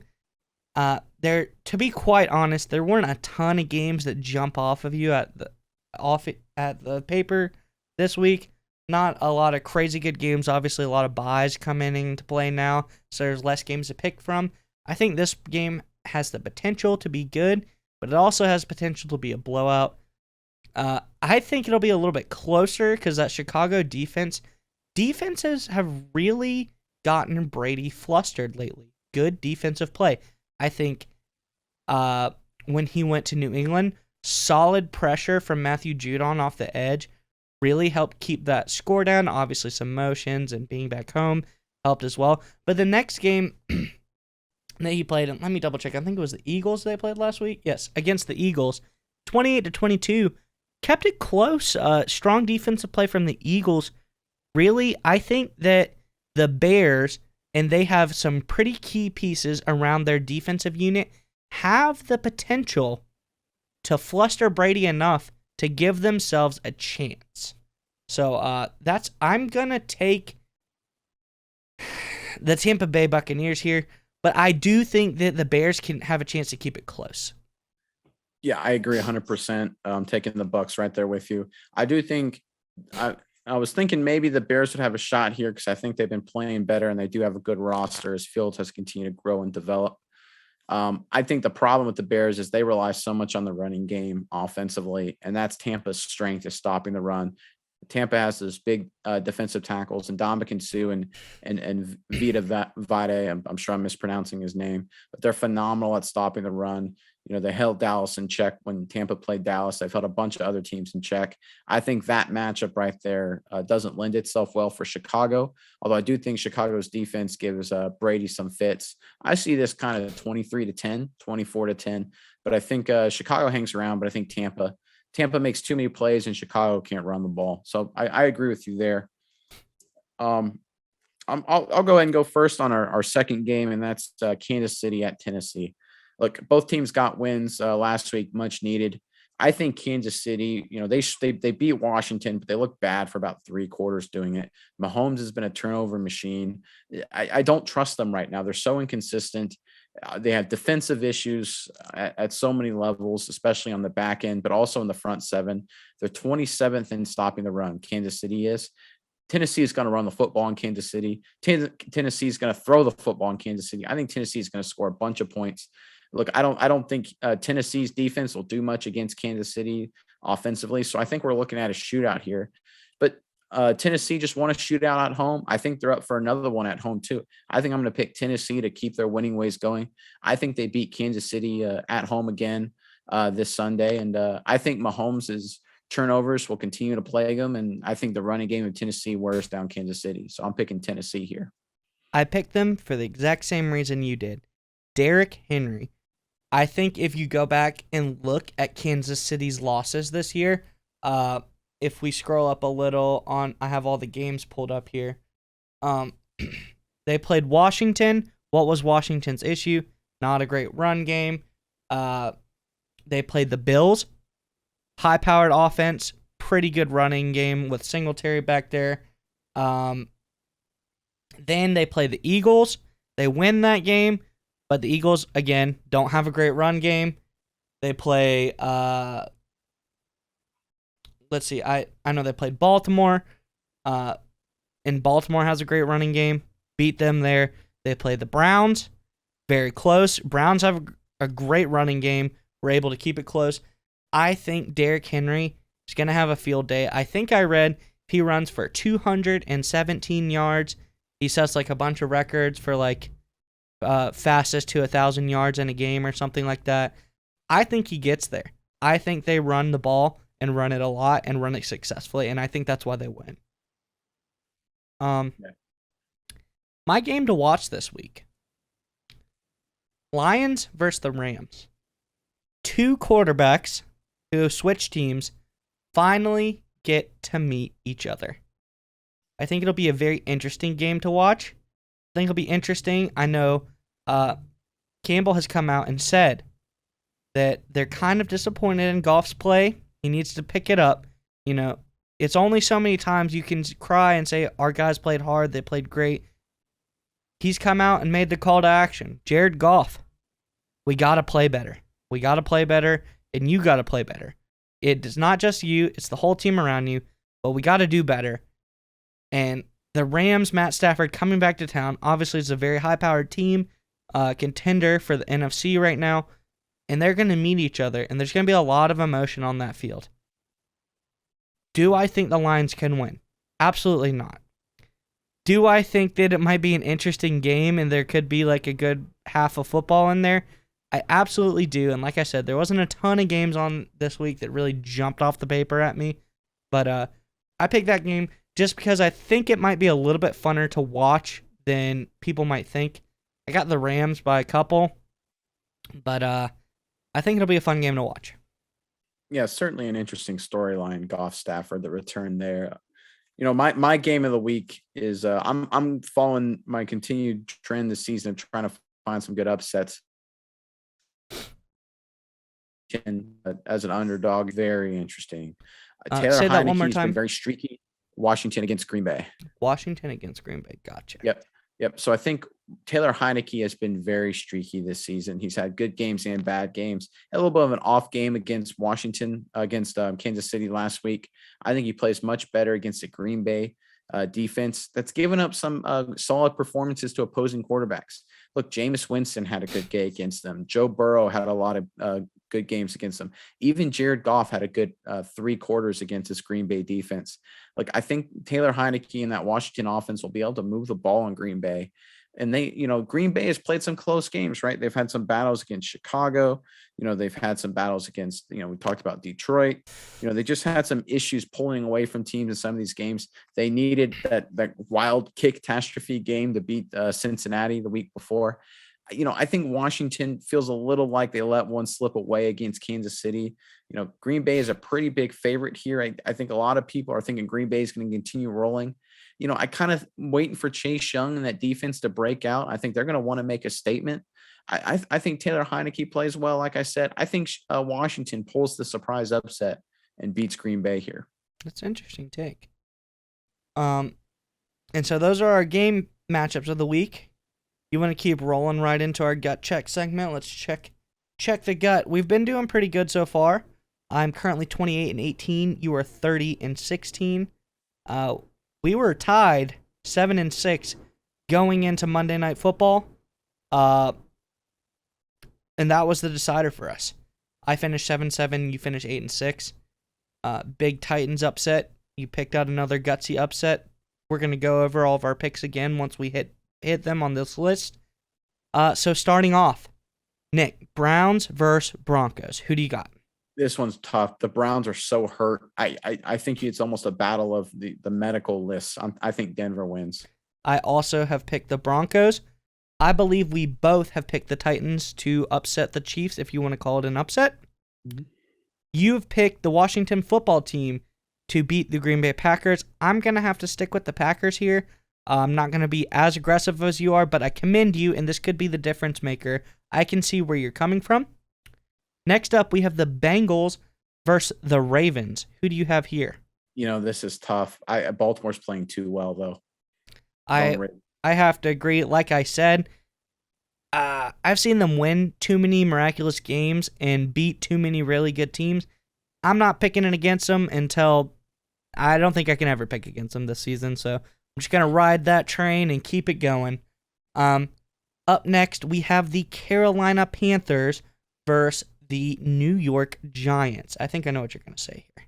To be quite honest, there weren't a ton of games that jump off of you at the paper this week. Not a lot of crazy good games. Obviously, a lot of buys coming into play now, so there's less games to pick from. I think this game has the potential to be good, but it also has potential to be a blowout. I think it'll be a little bit closer because that Chicago defenses have really gotten Brady flustered lately. Good defensive play. I think when he went to New England, solid pressure from Matthew Judon off the edge really helped keep that score down. Obviously, some motions and being back home helped as well. But the next game that he played, and let me double check. I think it was the Eagles they played last week. Yes, against the Eagles, 28-22, kept it close. Strong defensive play from the Eagles. Really, I think that the Bears, and they have some pretty key pieces around their defensive unit, have the potential to fluster Brady enough to give themselves a chance. So I'm gonna take the Tampa Bay Buccaneers here, but I do think that the Bears can have a chance to keep it close. Yeah, I agree 100%. Taking the Bucs right there with you. I do think I was thinking maybe the Bears would have a shot here because I think they've been playing better and they do have a good roster as Fields has continued to grow and develop. I think the problem with the Bears is they rely so much on the running game offensively, and that's Tampa's strength is stopping the run. Tampa has those big defensive tackles, and Ndamukong Suh and Vita Vade. I'm sure I'm mispronouncing his name, but they're phenomenal at stopping the run. They held Dallas in check when Tampa played Dallas. They've held a bunch of other teams in check. I think that matchup right there doesn't lend itself well for Chicago, although I do think Chicago's defense gives Brady some fits. I see this kind of 23-10, 24-10, but I think Chicago hangs around, but I think Tampa makes too many plays and Chicago can't run the ball. So I agree with you there. I'll go ahead and go first on our second game, and that's Kansas City at Tennessee. Look, both teams got wins last week, much needed. I think Kansas City, they beat Washington, but they look bad for about 3 quarters doing it. Mahomes has been a turnover machine. I don't trust them right now. They're so inconsistent. They have defensive issues at so many levels, especially on the back end, but also in the front seven. They're 27th in stopping the run. Kansas City is. Tennessee is going to run the football in Kansas City. Tennessee is going to throw the football in Kansas City. I think Tennessee is going to score a bunch of points. Look, I don't think Tennessee's defense will do much against Kansas City offensively. So I think we're looking at a shootout here. But Tennessee just won a shootout at home. I think they're up for another one at home too. I think I'm going to pick Tennessee to keep their winning ways going. I think they beat Kansas City at home again this Sunday. And I think Mahomes' turnovers will continue to plague them. And I think the running game of Tennessee wears down Kansas City. So I'm picking Tennessee here. I picked them for the exact same reason you did. Derrick Henry. I think if you go back and look at Kansas City's losses this year, if we scroll up a little I have all the games pulled up here. They played Washington. What was Washington's issue? Not a great run game. They played the Bills. High-powered offense, pretty good running game with Singletary back there. Then they play the Eagles. They win that game. But the Eagles, again, don't have a great run game. They play, let's see, I know they played Baltimore, and Baltimore has a great running game. Beat them there. They play the Browns, very close. Browns have a great running game. We're able to keep it close. I think Derrick Henry is going to have a field day. I think I read he runs for 217 yards. He sets like a bunch of records for like fastest to 1,000 yards in a game or something like that. I think he gets there. I think they run the ball and run it a lot and run it successfully, and I think that's why they win. My game to watch this week. Lions versus the Rams. 2 quarterbacks who switch teams finally get to meet each other. I think it'll be a very interesting game to watch. I think it'll be interesting. I know Campbell has come out and said that they're kind of disappointed in Goff's play. He needs to pick it up. It's only so many times you can cry and say, our guys played hard, they played great. He's come out and made the call to action. Jared Goff, we got to play better. We got to play better, and you got to play better. It's not just you, it's the whole team around you, but we got to do better. And the Rams, Matt Stafford, coming back to town. Obviously, it's a very high-powered team, contender for the NFC right now, and they're going to meet each other, and there's going to be a lot of emotion on that field. Do I think the Lions can win? Absolutely not. Do I think that it might be an interesting game and there could be like a good half of football in there? I absolutely do, and like I said, there wasn't a ton of games on this week that really jumped off the paper at me, but I picked that game just because I think it might be a little bit funner to watch than people might think. I got the Rams by a couple, but I think it'll be a fun game to watch. Yeah, certainly an interesting storyline. Goff, Stafford, the return there. My game of the week is I'm following my continued trend this season of trying to find some good upsets. As an underdog, very interesting. Taylor say that one more Heineke's time. been very streaky. Washington against Green Bay. Washington against Green Bay. Gotcha. Yep. So I think Taylor Heinicke has been very streaky this season. He's had good games and bad games. Had a little bit of an off game against Washington, against Kansas City last week. I think he plays much better against the Green Bay defense that's given up some solid performances to opposing quarterbacks. Look, Jameis Winston had a good game against them. Joe Burrow had a lot of good games against them. Even Jared Goff had a good 3 quarters against this Green Bay defense. Like, I think Taylor Heineke and that Washington offense will be able to move the ball in Green Bay. And they, Green Bay has played some close games, right? They've had some battles against Chicago. They've had some battles against, we talked about Detroit. They just had some issues pulling away from teams in some of these games. They needed that wild kick catastrophe game to beat Cincinnati the week before. I think Washington feels a little like they let one slip away against Kansas City. Green Bay is a pretty big favorite here. I think a lot of people are thinking Green Bay is going to continue rolling. I kind of waiting for Chase Young and that defense to break out. I think they're going to want to make a statement. I think Taylor Heineke plays well. Like I said, I think Washington pulls the surprise upset and beats Green Bay here. That's an interesting take. And so those are our game matchups of the week. You want to keep rolling right into our gut check segment? Let's check the gut. We've been doing pretty good so far. I'm currently 28-18. You are 30-16. We were tied 7-6 going into Monday Night Football. And that was the decider for us. I finished 7-7. You finished 8-6. Big Titans upset. You picked out another gutsy upset. We're going to go over all of our picks again once we hit them on this list. So starting off, Nick, Browns versus Broncos. Who do you got? This one's tough. The Browns are so hurt. I think it's almost a battle of the medical lists. I think Denver wins. I also have picked the Broncos. I believe we both have picked the Titans to upset the Chiefs, if you want to call it an upset. Mm-hmm. You've picked the Washington football team to beat the Green Bay Packers. I'm going to have to stick with the Packers here. I'm not going to be as aggressive as you are, but I commend you, and this could be the difference maker. I can see where you're coming from. Next up, we have the Bengals versus the Ravens. Who do you have here? This is tough. Baltimore's playing too well, though. I have to agree. Like I said, I've seen them win too many miraculous games and beat too many really good teams. I'm not picking it against them until I don't think I can ever pick against them this season. So I'm just going to ride that train and keep it going. Up next, we have the Carolina Panthers versus the New York Giants. I think I know what you're going to say here.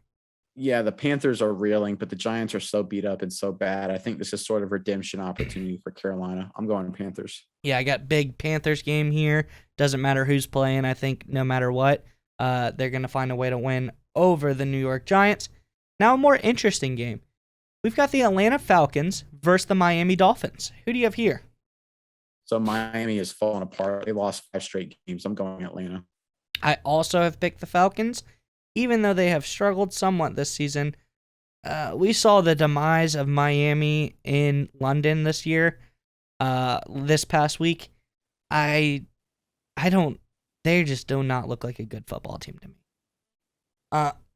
Yeah, the Panthers are reeling, but the Giants are so beat up and so bad. I think this is sort of a redemption opportunity for Carolina. I'm going Panthers. Yeah, I got big Panthers game here. Doesn't matter who's playing. I think no matter what, they're going to find a way to win over the New York Giants. Now a more interesting game. We've got the Atlanta Falcons versus the Miami Dolphins. Who do you have here? So Miami has fallen apart. They lost 5 straight games. I'm going Atlanta. I also have picked the Falcons. Even though they have struggled somewhat this season, we saw the demise of Miami in London this year, this past week. They just do not look like a good football team to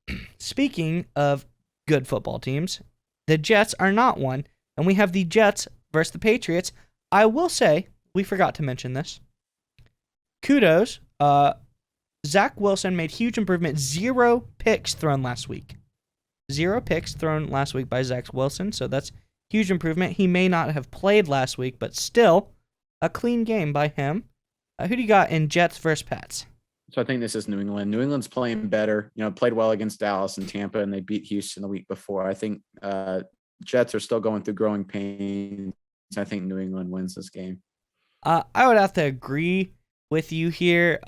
me. Speaking of good football teams, the Jets are not one, and we have the Jets versus the Patriots. I will say, we forgot to mention this. Kudos, Zach Wilson made huge improvement. 0 picks thrown last week. 0 picks thrown last week by Zach Wilson, so that's huge improvement. He may not have played last week, but still a clean game by him. Who do you got in Jets versus Pats? So I think this is New England. New England's playing better. Played well against Dallas and Tampa, and they beat Houston the week before. I think Jets are still going through growing pains. I think New England wins this game. I would have to agree with you here.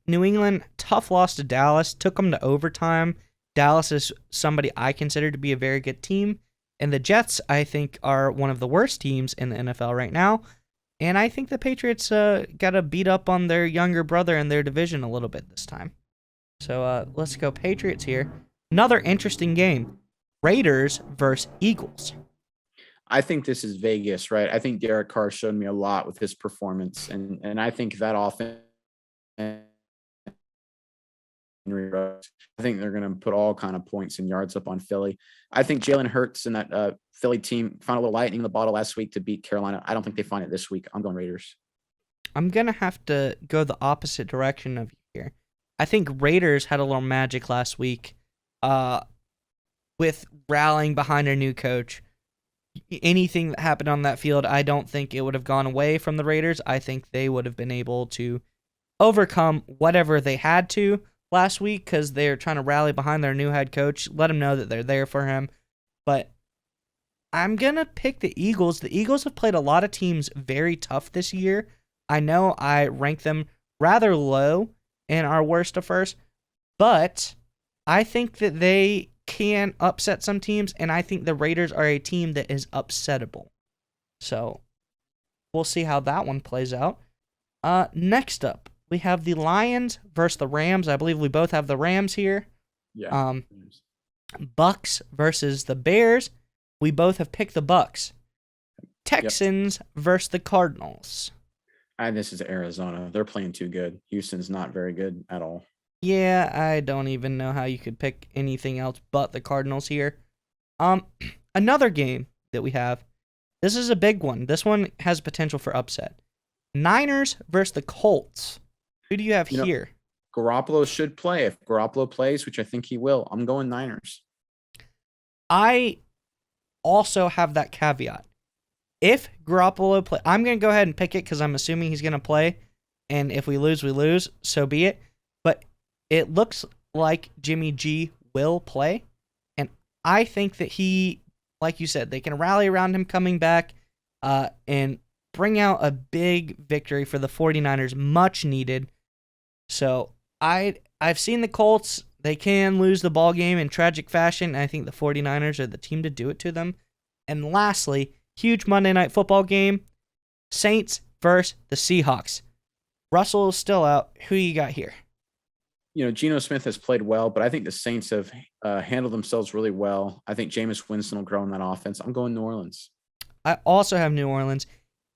New England, tough loss to Dallas, took them to overtime. Dallas is somebody I consider to be a very good team. And the Jets, I think, are one of the worst teams in the NFL right now. And I think the Patriots got to beat up on their younger brother in their division a little bit this time. So let's go Patriots here. Another interesting game. Raiders versus Eagles. I think this is Vegas, right? I think Derek Carr showed me a lot with his performance. And I think that offense, I think they're going to put all kind of points and yards up on Philly. I think Jalen Hurts and that Philly team found a little lightning in the bottle last week to beat Carolina. I don't think they find it this week. I'm going Raiders. I'm going to have to go the opposite direction of you here. I think Raiders had a little magic last week with rallying behind their new coach. anything that happened on that field, I don't think it would have gone away from the Raiders. I think they would have been able to overcome whatever they had to last week because they're trying to rally behind their new head coach, let him know that they're there for him. But I'm going to pick the Eagles. The Eagles have played a lot of teams very tough this year. I know I rank them rather low in our worst to first, but I think that they can upset some teams, and I think the Raiders are a team that is upsettable. So we'll see how that one plays out. Next up, we have the Lions versus the Rams. I believe we both have the Rams here. Yeah. Bucks versus the Bears. We both have picked the Bucks. Texans versus the Cardinals. This is Arizona. They're playing too good. Houston's not very good at all. Yeah, I don't even know how you could pick anything else but the Cardinals here. Another game that we have. This is a big one. This one has potential for upset. Niners versus the Colts. Who do you have here? Garoppolo should play. If Garoppolo plays, which I think he will, I'm going Niners. I also have that caveat. If Garoppolo play, I'm going to go ahead and pick it because I'm assuming he's going to play. And if we lose, we lose. So be it. But it looks like Jimmy G will play. And I think that he, like you said, they can rally around him coming back and bring out a big victory for the 49ers, much needed. So I've seen the Colts. They can lose the ball game in tragic fashion. I think the 49ers are the team to do it to them. And lastly, huge Monday Night Football game, Saints versus the Seahawks. Russell is still out. Who you got here? Geno Smith has played well, but I think the Saints have handled themselves really well. I think Jameis Winston will grow in that offense. I'm going New Orleans. I also have New Orleans,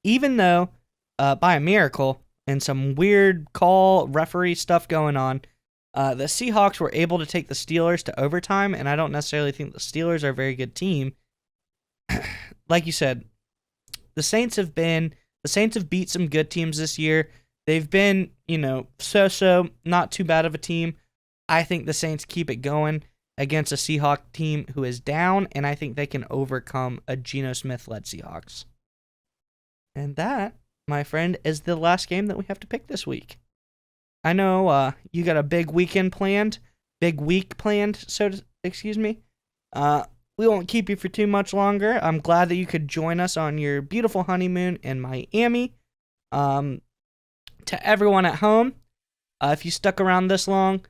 even though by a miracle and some weird call referee stuff going on, the Seahawks were able to take the Steelers to overtime, and I don't necessarily think the Steelers are a very good team. Like you said, the Saints have beat some good teams this year. They've been, so not too bad of a team. I think the Saints keep it going against a Seahawks team who is down, and I think they can overcome a Geno Smith-led Seahawks. And that, my friend, is the last game that we have to pick this week. I know you got a big week planned. We won't keep you for too much longer. I'm glad that you could join us on your beautiful honeymoon in Miami. To everyone at home, if you stuck around this long,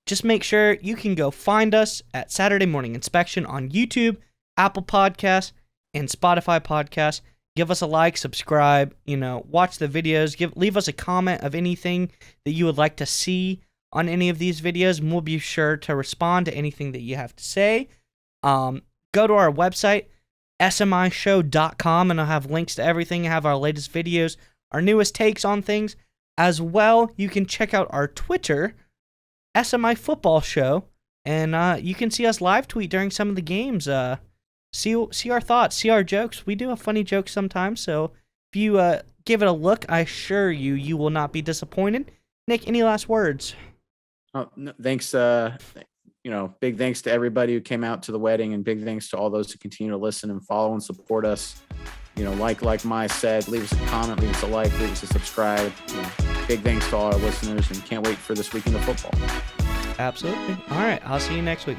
just make sure you can go find us at Saturday Morning Inspection on YouTube, Apple Podcasts, and Spotify Podcasts. Give us a like, subscribe, watch the videos, leave us a comment of anything that you would like to see on any of these videos, and we'll be sure to respond to anything that you have to say. Go to our website, smishow.com, and I'll have links to everything. I have our latest videos, our newest takes on things. As well, you can check out our Twitter, SMI Football Show, and you can see us live tweet during some of the games. See our thoughts, see our jokes. We do have funny jokes sometimes, so if you give it a look, I assure you will not be disappointed. Nick, any last words? Oh, no, thanks. Big thanks to everybody who came out to the wedding, and big thanks to all those who continue to listen and follow and support us. Like Maya said, leave us a comment, leave us a like, leave us a subscribe. Big thanks to all our listeners, and can't wait for this weekend of football. Absolutely. All right, I'll see you next week.